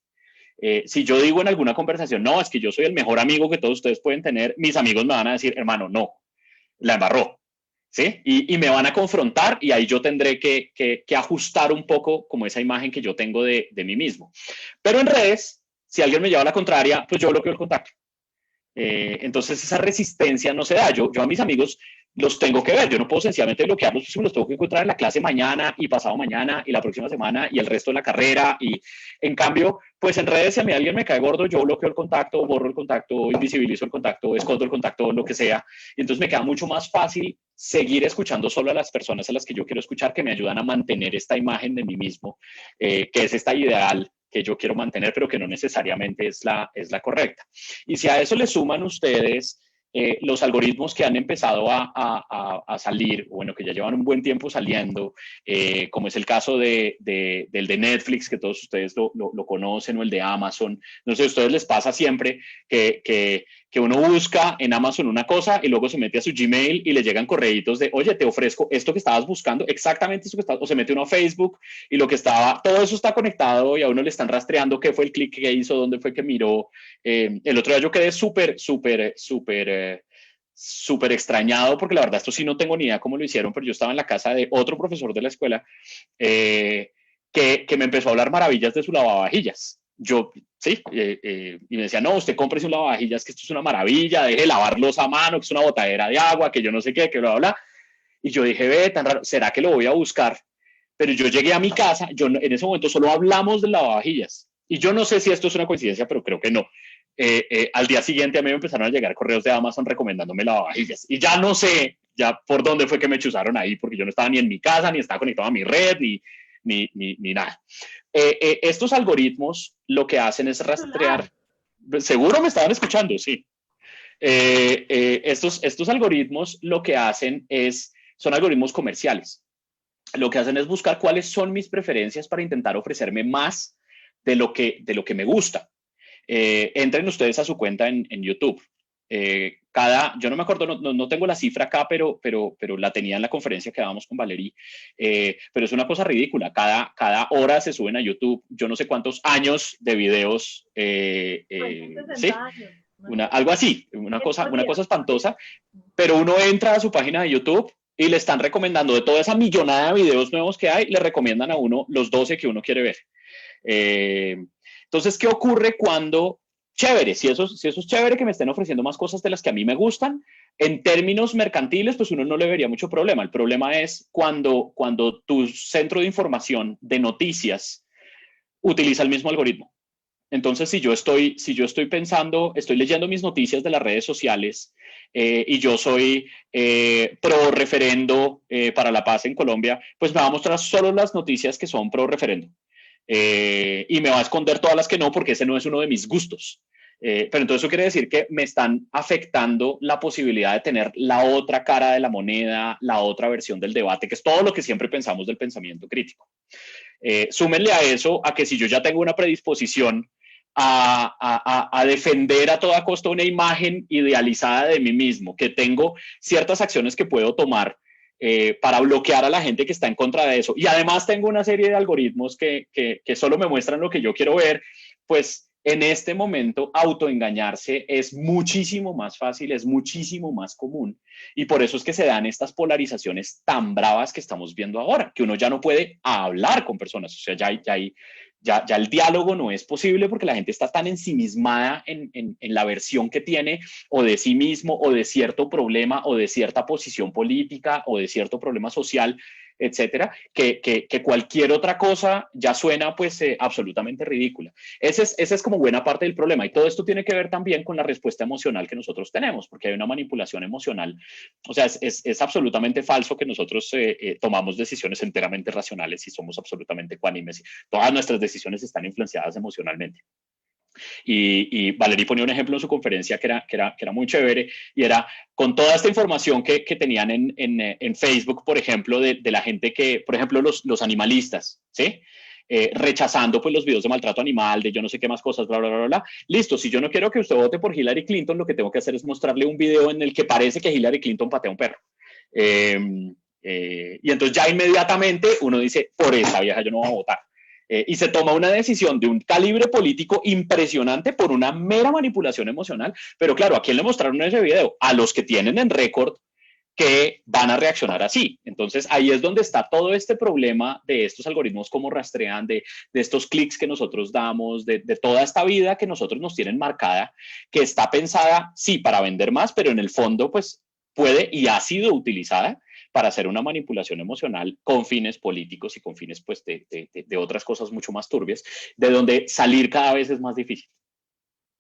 Si yo digo en alguna conversación, no, es que yo soy el mejor amigo que todos ustedes pueden tener, mis amigos me van a decir, hermano, no, la embarró. ¿Sí? Y me van a confrontar y ahí yo tendré que ajustar un poco como esa imagen que yo tengo de mí mismo. Pero en redes, si alguien me lleva a la contraria, pues yo bloqueo el contacto. Entonces esa resistencia no se da. Yo a mis amigos los tengo que ver. Yo no puedo sencillamente bloquearlos, pues los tengo que encontrar en la clase mañana y pasado mañana y la próxima semana y el resto de la carrera. Y en cambio, pues en redes, si a mí alguien me cae gordo, yo bloqueo el contacto, borro el contacto, invisibilizo el contacto, escondo el contacto, lo que sea. Y entonces me queda mucho más fácil seguir escuchando solo a las personas a las que yo quiero escuchar, que me ayudan a mantener esta imagen de mí mismo, que es esta ideal que yo quiero mantener, pero que no necesariamente es la correcta. Y si a eso le suman ustedes los algoritmos que han empezado a salir, bueno, que ya llevan un buen tiempo saliendo, como es el caso del de Netflix, que todos ustedes lo conocen, o el de Amazon. No sé, a ustedes les pasa siempre que uno busca en Amazon una cosa y luego se mete a su Gmail y le llegan correitos de, oye, te ofrezco esto que estabas buscando, exactamente eso que estabas, o se mete uno a Facebook y todo eso está conectado y a uno le están rastreando qué fue el clic que hizo, dónde fue que miró. El otro día yo quedé súper súper extrañado, porque la verdad esto sí no tengo ni idea cómo lo hicieron, pero yo estaba en la casa de otro profesor de la escuela que me empezó a hablar maravillas de su lavavajillas. Yo, sí, y me decía, no, usted cómprese un lavavajillas, que esto es una maravilla, deje de lavarlos a mano, que es una botadera de agua, que yo no sé qué, que bla, bla, bla. Y yo dije, ve, tan raro, ¿será que lo voy a buscar? Pero yo llegué a mi casa, en ese momento solo hablamos de lavavajillas. Y yo no sé si esto es una coincidencia, pero creo que no. Al día siguiente a mí me empezaron a llegar correos de Amazon recomendándome lavavajillas. Y ya no sé ya por dónde fue que me chuzaron ahí, porque yo no estaba ni en mi casa, ni estaba conectado a mi red, ni nada. Estos algoritmos lo que hacen es rastrear. Seguro me estaban escuchando, sí. Estos algoritmos lo que hacen son algoritmos comerciales. Lo que hacen es buscar cuáles son mis preferencias para intentar ofrecerme más de lo que me gusta. Entren ustedes a su cuenta en YouTube. Yo no me acuerdo, no tengo la cifra acá, pero la tenía en la conferencia que dábamos con Valerie, pero es una cosa ridícula. Cada hora se suben a YouTube yo no sé cuántos años de videos, ¿sí? Algo así, una cosa espantosa, pero uno entra a su página de YouTube y le están recomendando de toda esa millonada de videos nuevos que hay, le recomiendan a uno los 12 que uno quiere ver. Entonces, ¿qué ocurre cuando, chévere, si eso es chévere que me estén ofreciendo más cosas de las que a mí me gustan, en términos mercantiles, pues uno no le vería mucho problema. El problema es cuando tu centro de información de noticias utiliza el mismo algoritmo. Entonces, si yo estoy pensando, estoy leyendo mis noticias de las redes sociales y yo soy pro referendo para la paz en Colombia, pues me va a mostrar solo las noticias que son pro referendo. Y me va a esconder todas las que no, porque ese no es uno de mis gustos. Pero entonces eso quiere decir que me están afectando la posibilidad de tener la otra cara de la moneda, la otra versión del debate, que es todo lo que siempre pensamos del pensamiento crítico. Súmenle a eso a que si yo ya tengo una predisposición a defender a toda costa una imagen idealizada de mí mismo, que tengo ciertas acciones que puedo tomar para bloquear a la gente que está en contra de eso. Y además tengo una serie de algoritmos que solo me muestran lo que yo quiero ver, pues en este momento autoengañarse es muchísimo más fácil, es muchísimo más común. Y por eso es que se dan estas polarizaciones tan bravas que estamos viendo ahora, que uno ya no puede hablar con personas. O sea, ya el diálogo no es posible porque la gente está tan ensimismada en la versión que tiene o de sí mismo o de cierto problema o de cierta posición política o de cierto problema social, etcétera, que cualquier otra cosa ya suena pues absolutamente ridícula. Ese es como buena parte del problema, y todo esto tiene que ver también con la respuesta emocional que nosotros tenemos, porque hay una manipulación emocional. O sea, es absolutamente falso que nosotros tomamos decisiones enteramente racionales y somos absolutamente ecuánimes. Todas nuestras decisiones están influenciadas emocionalmente. Y Valerie ponía un ejemplo en su conferencia que era muy chévere, y era con toda esta información que tenían en Facebook, por ejemplo, de la gente que, por ejemplo, los animalistas, ¿sí? Rechazando pues los videos de maltrato animal, de yo no sé qué más cosas, bla, bla, bla, bla. Listo, si yo no quiero que usted vote por Hillary Clinton, lo que tengo que hacer es mostrarle un video en el que parece que Hillary Clinton patea a un perro. Y entonces ya inmediatamente uno dice, por esa vieja yo no voy a votar. Y se toma una decisión de un calibre político impresionante por una mera manipulación emocional. Pero claro, ¿a quién le mostraron ese video? A los que tienen en récord que van a reaccionar así. Entonces ahí es donde está todo este problema de estos algoritmos, cómo rastrean, de estos clics que nosotros damos, de toda esta vida que nosotros nos tienen marcada, que está pensada, sí, para vender más, pero en el fondo pues puede y ha sido utilizada para hacer una manipulación emocional con fines políticos y con fines pues de otras cosas mucho más turbias, de donde salir cada vez es más difícil.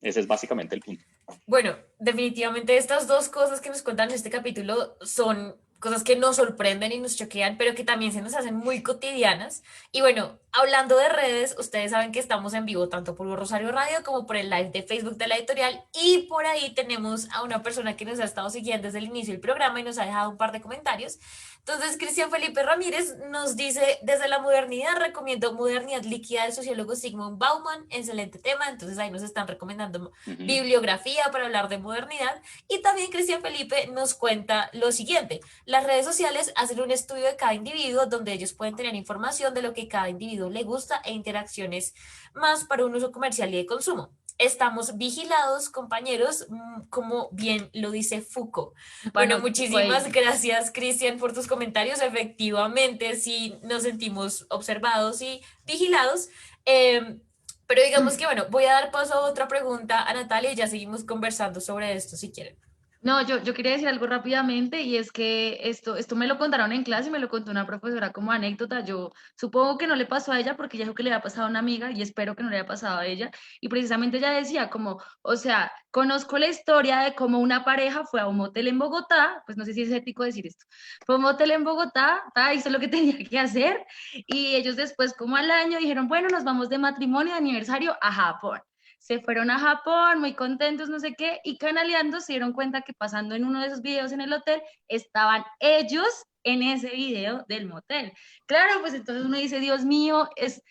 Ese es básicamente el punto. Bueno, definitivamente estas dos cosas que nos cuentan en este capítulo son cosas que nos sorprenden y nos choquean, pero que también se nos hacen muy cotidianas. Y bueno, hablando de redes, ustedes saben que estamos en vivo tanto por Rosario Radio como por el live de Facebook de la editorial, y por ahí tenemos a una persona que nos ha estado siguiendo desde el inicio del programa y nos ha dejado un par de comentarios. Entonces, Cristian Felipe Ramírez nos dice, desde la modernidad recomiendo Modernidad Líquida del sociólogo Sigmund Bauman, excelente tema. Entonces ahí nos están recomendando bibliografía para hablar de modernidad. Y también Cristian Felipe nos cuenta lo siguiente: las redes sociales hacen un estudio de cada individuo donde ellos pueden tener información de lo que cada individuo le gusta e interacciones más para un uso comercial y de consumo. estamos vigilados, compañeros, como bien lo dice Foucault. Un Bueno, panóptico ahí. muchísimas gracias, Cristian, por tus comentarios. Efectivamente, sí nos sentimos observados y vigilados. Pero digamos que, bueno, voy a dar paso a otra pregunta a Natalia y ya seguimos conversando sobre esto si quieren. No, yo quería decir algo rápidamente y es que esto me lo contaron en clase y me lo contó una profesora como anécdota. Yo supongo que no le pasó a ella porque ella dijo que le había pasado a una amiga y espero que no le haya pasado a ella. Y precisamente ella decía como, o sea, conozco la historia de cómo una pareja fue a un motel en Bogotá, pues no sé si es ético decir esto, fue a un motel en Bogotá, hizo lo que tenía que hacer y ellos después como al año dijeron, bueno, nos vamos de matrimonio, de aniversario a Japón. Se fueron a Japón, muy contentos, no sé qué, y canaleando se dieron cuenta que pasando en uno de esos videos en el hotel, estaban ellos en ese video del motel. Claro, pues entonces uno dice, Dios mío, es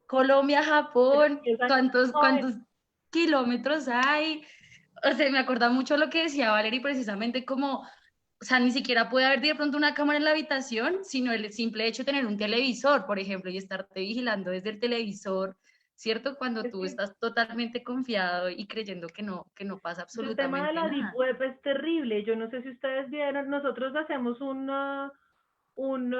Colombia, Japón, ¿cuántos kilómetros hay? O sea, me acuerda mucho lo que decía Valerie, precisamente como, o sea, ni siquiera puede haber de pronto una cámara en la habitación, sino el simple hecho de tener un televisor, por ejemplo, y estarte vigilando desde el televisor, ¿cierto? Cuando Es tú que estás totalmente confiado y creyendo que no pasa el tema de absolutamente la Deep nada. Web es terrible. Yo no sé si ustedes vieron, nosotros hacemos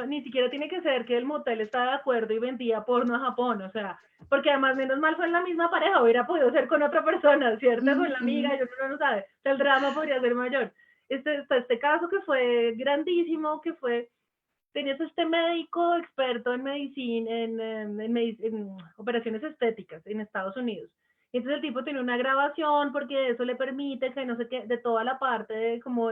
ni siquiera tiene que ser que el motel estaba de acuerdo y vendía porno a Japón, o sea, porque además menos mal fue en la misma pareja, hubiera podido ser con otra persona, ¿cierto? Con la amiga, yo no lo sabe, el drama podría ser mayor. Este caso que fue grandísimo, que fue, tenías este médico experto en medicina, en operaciones estéticas en Estados Unidos. Y entonces el tipo tiene una grabación porque eso le permite que no sé qué, de toda la parte de como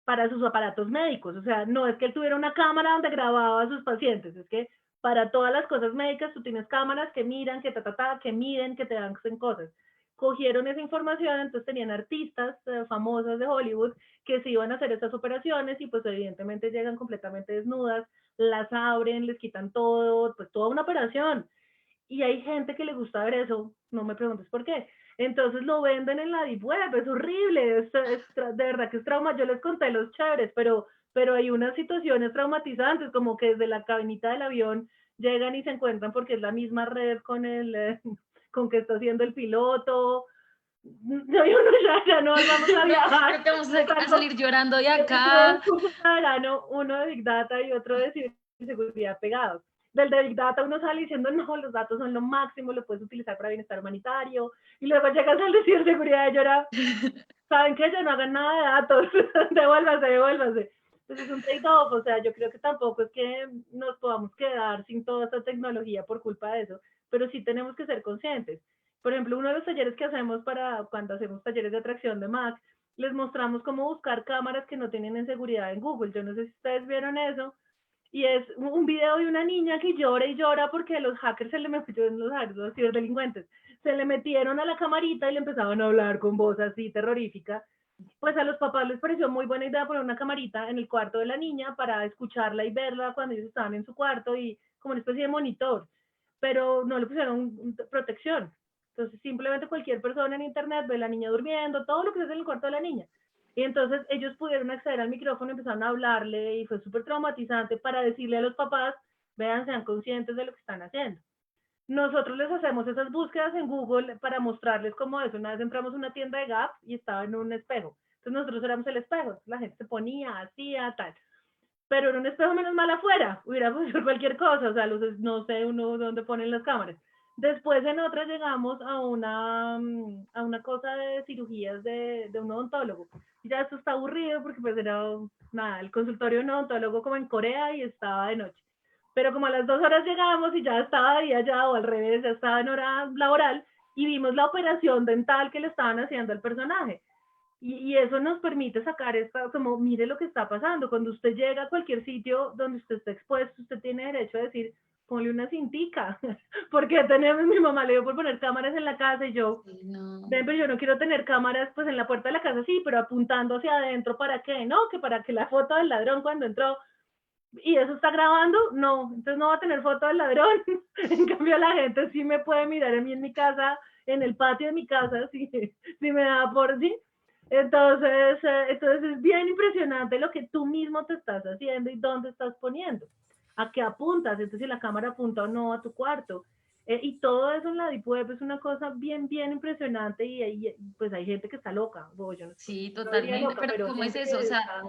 para sus aparatos médicos. O sea, no es que él tuviera una cámara donde grababa a sus pacientes, es que para todas las cosas médicas tú tienes cámaras que miran, que miden, que te dan cosas. Cogieron esa información, entonces tenían artistas famosas de Hollywood que se iban a hacer estas operaciones y pues evidentemente llegan completamente desnudas, las abren, les quitan todo, pues toda una operación. Y hay gente que le gusta ver eso, no me preguntes por qué. Entonces lo venden en la deep web, es horrible, de verdad que es trauma. Yo les conté los chéveres, pero hay unas situaciones traumatizantes, como que desde la cabinita del avión llegan y se encuentran porque es la misma red con que está haciendo el piloto. No, uno ya no vamos a viajar. Creo que vamos a salir llorando de acá. Uno de Big Data y otro de ciberseguridad pegados. Del de Big Data uno sale diciendo, no, los datos son lo máximo, lo puedes utilizar para bienestar humanitario, y luego llegas al de ciberseguridad y llora, saben que ya no hagan nada de datos, devuélvase. Entonces es un trade-off, o sea, yo creo que tampoco es que nos podamos quedar sin toda esta tecnología por culpa de eso, pero sí tenemos que ser conscientes. Por ejemplo, uno de los talleres que hacemos cuando hacemos talleres de atracción de Mac, les mostramos cómo buscar cámaras que no tienen en seguridad en Google. Yo no sé si ustedes vieron eso, y es un video de una niña que llora y llora porque los hackers los ciberdelincuentes, se le metieron a la camarita y le empezaban a hablar con voz así terrorífica. Pues a los papás les pareció muy buena idea poner una camarita en el cuarto de la niña para escucharla y verla cuando ellos estaban en su cuarto y como una especie de monitor, pero no le pusieron protección. Entonces simplemente cualquier persona en internet ve a la niña durmiendo, todo lo que es en el cuarto de la niña. Y entonces ellos pudieron acceder al micrófono, empezaron a hablarle y fue súper traumatizante para decirle a los papás, vean, sean conscientes de lo que están haciendo. Nosotros les hacemos esas búsquedas en Google para mostrarles cómo es. Una vez entramos a una tienda de Gap y estaba en un espejo. Entonces nosotros éramos el espejo. Entonces la gente se ponía, hacía, tal. Pero en un espejo menos mal afuera. Hubiera podido ser cualquier cosa. O sea, no sé uno dónde ponen las cámaras. Después en otra llegamos a una cosa de cirugías de un odontólogo. Y ya esto está aburrido porque pues era nada, el consultorio de un odontólogo como en Corea y estaba de noche. Pero como a las 2 horas llegamos y ya estaba de día ya, o al revés, ya estaba en hora laboral, y vimos la operación dental que le estaban haciendo al personaje. Y eso nos permite sacar como, mire lo que está pasando. Cuando usted llega a cualquier sitio donde usted está expuesto, usted tiene derecho a decir, ponle una cintica. Porque mi mamá le dio por poner cámaras en la casa y yo, No. ven, pero yo no quiero tener cámaras pues en la puerta de la casa, sí, pero apuntando hacia adentro, ¿para qué? No, que para que la foto del ladrón cuando entró, y eso está grabando, no, entonces no va a tener foto del ladrón. En cambio la gente sí me puede mirar a mí en mi casa, en el patio de mi casa, si me da por sí. Entonces es bien impresionante lo que tú mismo te estás haciendo y dónde estás poniendo, a qué apuntas, entonces si la cámara apunta o no a tu cuarto. Y todo eso en la Deep Web es una cosa bien, bien impresionante y pues hay gente que está loca. Bueno, yo no, Sí, no diría totalmente, loca, pero pero ¿cómo es gente eso? O que sea, está...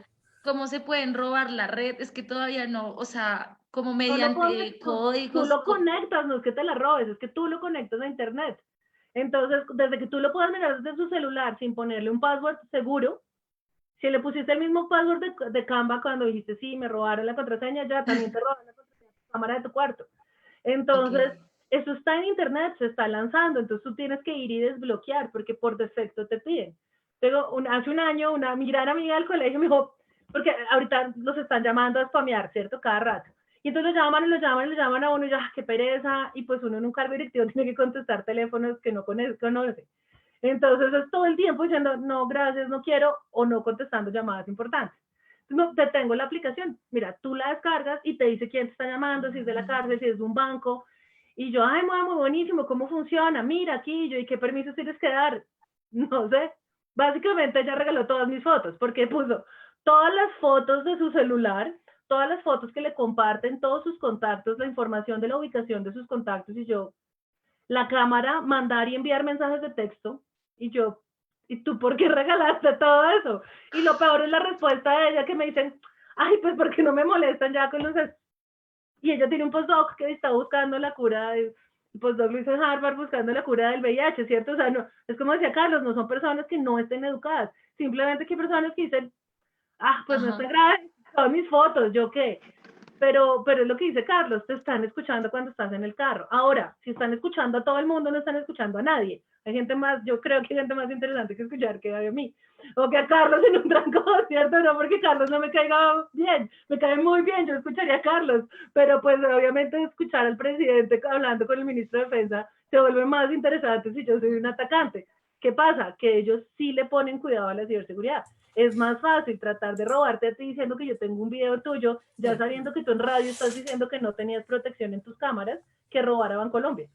¿cómo se pueden robar la red? Es que todavía no, o sea, como mediante Tú códigos. lo conectas, no es que te la robes, es que tú lo conectas a internet. Entonces, desde que tú lo puedas mirar desde su celular sin ponerle un password seguro, si le pusiste el mismo password de Canva cuando dijiste, sí, me robaron la contraseña, ya también te robaron la contraseña de tu cámara de tu cuarto. Ok, Entonces, eso está en internet, se está lanzando, entonces tú tienes que ir y desbloquear porque por defecto te piden. Luego, hace un año, mi gran amiga del colegio me dijo, porque ahorita los están llamando a spamear, ¿cierto? Cada rato. Y entonces lo llaman y lo llaman y lo llaman a uno y ya, qué pereza, y pues uno en un cargo directivo tiene que contestar teléfonos que no conoce. Entonces es todo el tiempo diciendo, no, gracias, no quiero, o no contestando llamadas importantes. No, te tengo la aplicación, mira, tú la descargas y te dice quién te está llamando, si es de la cárcel, si es de un banco. Y yo, ay, muy buenísimo, ¿cómo funciona? Mira aquí, yo, ¿y qué permisos tienes que dar? No sé. Básicamente ella regaló todas mis fotos, porque puso todas las fotos de su celular, todas las fotos que le comparten todos sus contactos, la información de la ubicación de sus contactos, y yo, la cámara, mandar y enviar mensajes de texto, y yo, ¿y tú por qué regalaste todo eso? Y lo peor es la respuesta de ella que me dicen, ay, pues porque no me molestan ya con los... Y ella tiene un postdoc que está buscando la cura, el postdoc lo hizo en Harvard buscando la cura del VIH, ¿cierto? O sea, no, es como decía Carlos, no son personas que no estén educadas, simplemente que hay personas que dicen, ah, pues no está ajá. grave, son mis fotos, ¿yo qué? Pero es lo que dice Carlos, te están escuchando cuando estás en el carro. Ahora, si están escuchando a todo el mundo, no están escuchando a nadie. Hay gente más, yo creo que hay gente más interesante que escuchar que a mí. O que a Carlos en un trancón, ¿cierto? No porque Carlos no me caiga bien, me cae muy bien, yo escucharía a Carlos, pero pues obviamente escuchar al presidente hablando con el ministro de Defensa se vuelve más interesante si yo soy un atacante. ¿Qué pasa? Que ellos sí le ponen cuidado a la ciberseguridad. Es más fácil tratar de robarte a ti diciendo que yo tengo un video tuyo, ya sabiendo que tú en radio estás diciendo que no tenías protección en tus cámaras, que robar a Bancolombia.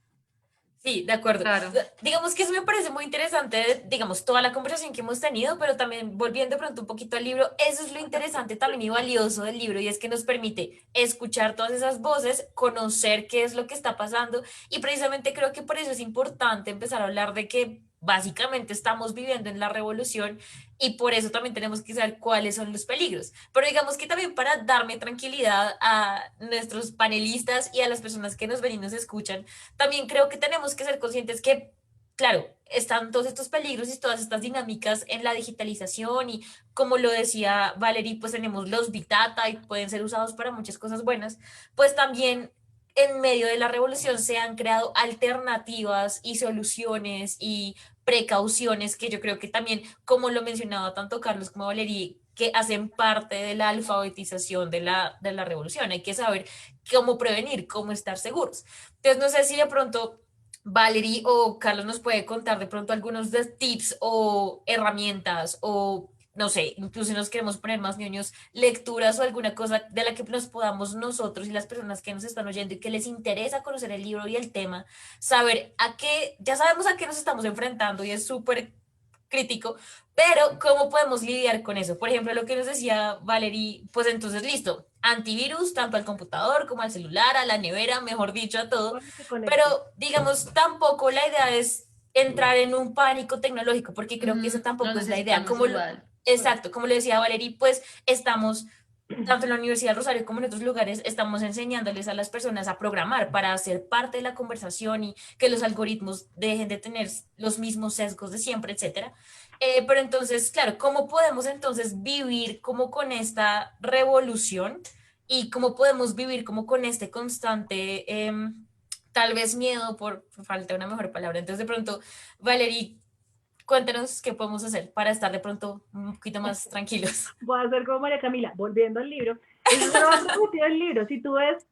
Sí, de acuerdo. Claro. Digamos que eso me parece muy interesante, digamos, toda la conversación que hemos tenido, pero también volviendo de pronto un poquito al libro, eso es lo interesante también y valioso del libro, y es que nos permite escuchar todas esas voces, conocer qué es lo que está pasando, y precisamente creo que por eso es importante empezar a hablar de que básicamente estamos viviendo en la revolución y por eso también tenemos que saber cuáles son los peligros. Pero digamos que también para darme tranquilidad a nuestros panelistas y a las personas que nos ven y nos escuchan, también creo que tenemos que ser conscientes que, claro, están todos estos peligros y todas estas dinámicas en la digitalización y como lo decía Valerie, pues tenemos los Big Data y pueden ser usados para muchas cosas buenas, pues también en medio de la revolución se han creado alternativas y soluciones y precauciones que yo creo que también, como lo mencionaba tanto Carlos como Valerie, que hacen parte de la alfabetización de la revolución. Hay que saber cómo prevenir, cómo estar seguros. Entonces, no sé si de pronto Valerie o Carlos nos puede contar de pronto algunos de tips o herramientas o no sé, incluso si nos queremos poner más ñoños, lecturas o alguna cosa de la que nos podamos nosotros y las personas que nos están oyendo y que les interesa conocer el libro y el tema, saber a qué, ya sabemos a qué nos estamos enfrentando y es súper crítico, pero ¿cómo podemos lidiar con eso? Por ejemplo, lo que nos decía Valerie, pues entonces listo, antivirus tanto al computador como al celular, a la nevera, mejor dicho, a todo, Bueno, se pero conecte. digamos, tampoco la idea es entrar en un pánico tecnológico, porque creo que Ujú, esa lo tampoco es la idea. necesitamos igual. Exacto, como le decía Valerie, pues estamos tanto en la Universidad de Rosario como en otros lugares, estamos enseñándoles a las personas a programar para ser parte de la conversación y que los algoritmos dejen de tener los mismos sesgos de siempre, etcétera. Pero entonces, claro, ¿cómo podemos entonces vivir como con esta revolución y cómo podemos vivir como con este constante, tal vez miedo por falta de una mejor palabra? Entonces, de pronto, Valerie, cuéntanos qué podemos hacer para estar de pronto un poquito más tranquilos. Voy a hacer como María Camila, volviendo al libro. Eso se lo va a transmitir el libro. Si tú ves,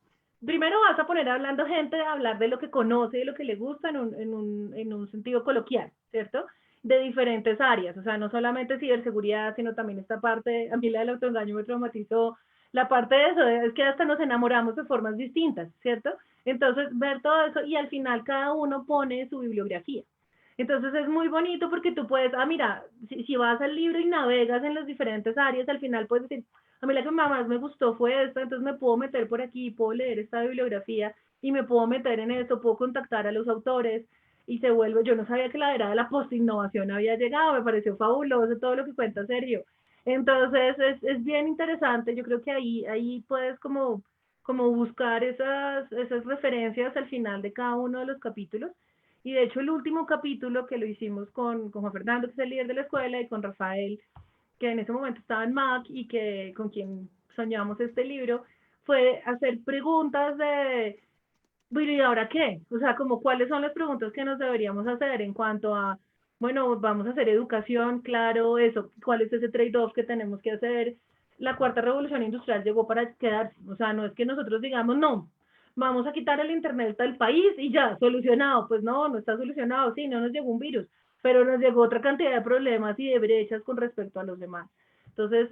primero vas a poner hablando gente, a hablar de lo que conoce, de lo que le gusta en un sentido coloquial, ¿cierto? De diferentes áreas, o sea, no solamente ciberseguridad, sino también esta parte, a mí la del autoengaño me traumatizó, la parte de eso, es que hasta nos enamoramos de formas distintas, ¿cierto? Entonces, ver todo eso y al final cada uno pone su bibliografía. Entonces es muy bonito porque tú puedes, mira, si vas al libro y navegas en las diferentes áreas, al final puedes decir, a mí la que más me gustó fue esta, entonces me puedo meter por aquí, puedo leer esta bibliografía y me puedo meter en eso, puedo contactar a los autores y se vuelve, yo no sabía que la era de la postinnovación había llegado, me pareció fabuloso todo lo que cuenta Sergio. Entonces es bien interesante, yo creo que ahí puedes como buscar esas referencias al final de cada uno de los capítulos. Y de hecho el último capítulo que lo hicimos con Juan Fernando, que es el líder de la escuela, y con Rafael, que en ese momento estaba en MAC y que con quien soñamos este libro, fue hacer preguntas de, bueno, ¿y ahora qué? O sea, como cuáles son las preguntas que nos deberíamos hacer en cuanto a, bueno, vamos a hacer educación, claro, eso, cuál es ese trade-off que tenemos que hacer. La cuarta revolución industrial llegó para quedarse, o sea, no es que nosotros digamos, no, vamos a quitar el internet del país y ya, solucionado. Pues no, no está solucionado, sí, no nos llegó un virus, pero nos llegó otra cantidad de problemas y de brechas con respecto a los demás. Entonces,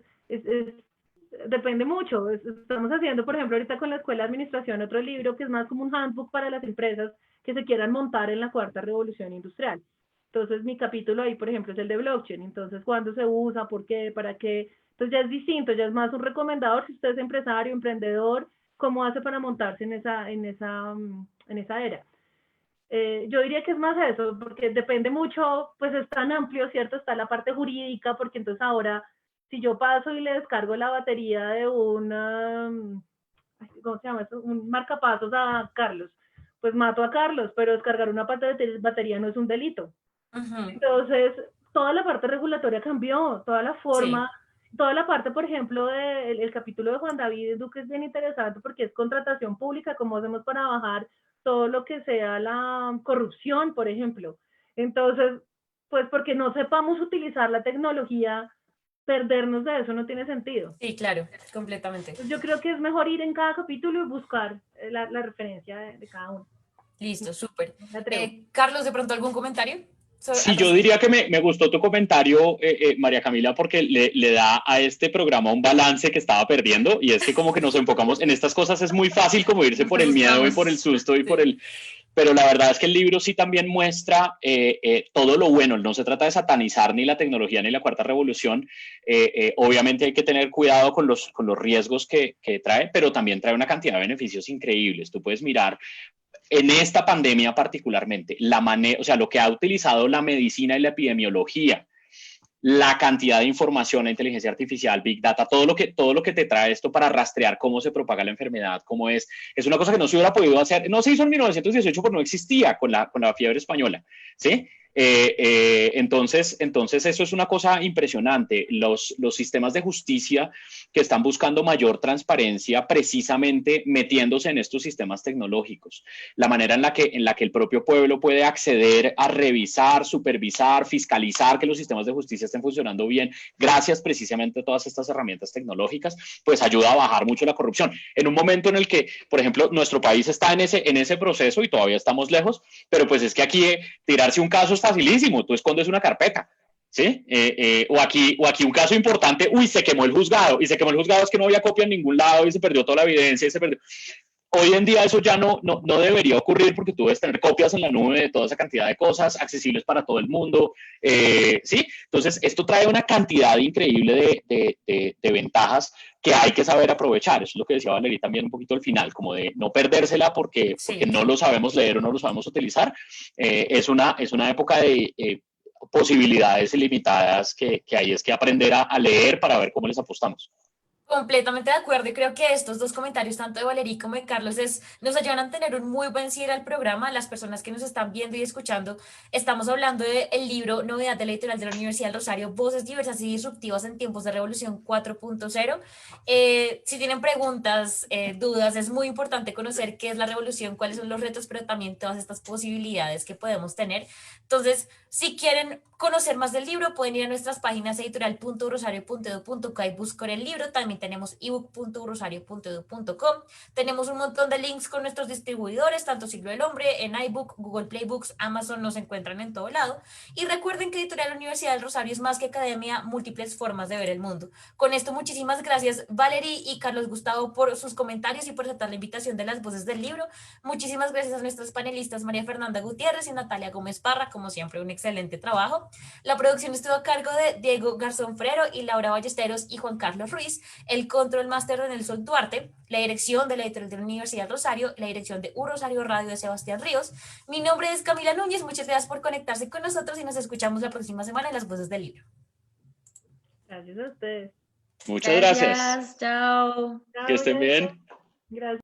depende mucho. Estamos haciendo, por ejemplo, ahorita con la Escuela de Administración otro libro que es más como un handbook para las empresas que se quieran montar en la cuarta revolución industrial. Entonces, mi capítulo ahí, por ejemplo, es el de blockchain. Entonces, ¿cuándo se usa? ¿Por qué? ¿Para qué? Entonces, ya es distinto, ya es más un recomendador si usted es empresario, emprendedor, cómo hace para montarse en esa era. Yo diría que es más eso, porque depende mucho, pues es tan amplio, ¿cierto? Está la parte jurídica, porque entonces ahora, si yo paso y le descargo la batería de ¿cómo se llama eso? Un marcapasos a Carlos, pues mato a Carlos, pero descargar una batería no es un delito. Entonces, toda la parte regulatoria cambió, toda la forma, toda la parte, por ejemplo, del capítulo de Juan David Duque es bien interesante porque es contratación pública, cómo hacemos para bajar todo lo que sea la corrupción, por ejemplo. Entonces, pues porque no sepamos utilizar la tecnología, perdernos de eso no tiene sentido. Sí, claro, completamente. Yo creo que es mejor ir en cada capítulo y buscar la referencia de cada uno. Listo, súper. Carlos, ¿de pronto algún comentario? Sí, yo diría que me gustó tu comentario, María Camila, porque le da a este programa un balance que estaba perdiendo, y es que como que nos enfocamos en estas cosas, es muy fácil como irse por el miedo y por el susto y por el... Pero la verdad es que el libro sí también muestra todo lo bueno. No se trata de satanizar ni la tecnología ni la cuarta revolución. Obviamente hay que tener cuidado con los riesgos que trae, pero también trae una cantidad de beneficios increíbles. Tú puedes mirar en esta pandemia particularmente, o sea, lo que ha utilizado la medicina y la epidemiología, la cantidad de información, la inteligencia artificial, Big Data, todo lo que te trae esto para rastrear cómo se propaga la enfermedad, cómo es una cosa que no se hubiera podido hacer, no se hizo en 1918 porque no existía con la fiebre española, ¿sí? Entonces eso es una cosa impresionante. Los sistemas de justicia que están buscando mayor transparencia precisamente metiéndose en estos sistemas tecnológicos, la manera en la que el propio pueblo puede acceder a revisar, supervisar, fiscalizar que los sistemas de justicia estén funcionando bien, gracias precisamente a todas estas herramientas tecnológicas, pues ayuda a bajar mucho la corrupción. En un momento en el que, por ejemplo, nuestro país está en ese proceso y todavía estamos lejos, pero pues es que aquí tirarse un caso es facilísimo, tú escondes una carpeta, ¿sí? O aquí un caso importante, se quemó el juzgado, y se quemó el juzgado es que no había copia en ningún lado y se perdió toda la evidencia y se perdió. Hoy en día eso ya no debería ocurrir porque tú debes tener copias en la nube de toda esa cantidad de cosas accesibles para todo el mundo, ¿sí? Entonces, esto trae una cantidad increíble de ventajas que hay que saber aprovechar. Eso es lo que decía Valeria también un poquito al final, como de no perdérsela porque no lo sabemos leer o no lo sabemos utilizar. Es una época de posibilidades ilimitadas que hay es que aprender a leer para ver cómo les apostamos. Completamente de acuerdo, y creo que estos dos comentarios, tanto de Valeria como de Carlos, nos ayudan a tener un muy buen cierre al programa. Las personas que nos están viendo y escuchando, estamos hablando del libro Novedad de la Editorial de la Universidad del Rosario, Voces diversas y disruptivas en tiempos de Revolución 4.0. Si tienen preguntas, dudas, es muy importante conocer qué es la revolución, cuáles son los retos, pero también todas estas posibilidades que podemos tener. Entonces, si quieren conocer más del libro, pueden ir a nuestras páginas editorial.rosario.edu.co y buscar el libro. También tenemos ebook.rosario.edu.com. Tenemos un montón de links con nuestros distribuidores, tanto Siglo del Hombre, en iBook, Google Play Books, Amazon, nos encuentran en todo lado. Y recuerden que Editorial Universidad del Rosario es más que academia, múltiples formas de ver el mundo. Con esto, muchísimas gracias, Valerie y Carlos Gustavo, por sus comentarios y por aceptar la invitación de las voces del libro. Muchísimas gracias a nuestras panelistas María Fernanda Gutiérrez y Natalia Gómez Parra, como siempre, un excelente trabajo. La producción estuvo a cargo de Diego Garzón Frero y Laura Ballesteros y Juan Carlos Ruiz. el Control Máster de Nelson Duarte, la dirección de la editorial de la Universidad del Rosario, la dirección de Un Rosario Radio de Sebastián Ríos. Mi nombre es Camila Núñez, muchas gracias por conectarse con nosotros y nos escuchamos la próxima semana en Las Voces del Libro. Gracias a ustedes. Muchas gracias. Chao. Chao, Que estén Diego. bien. Gracias.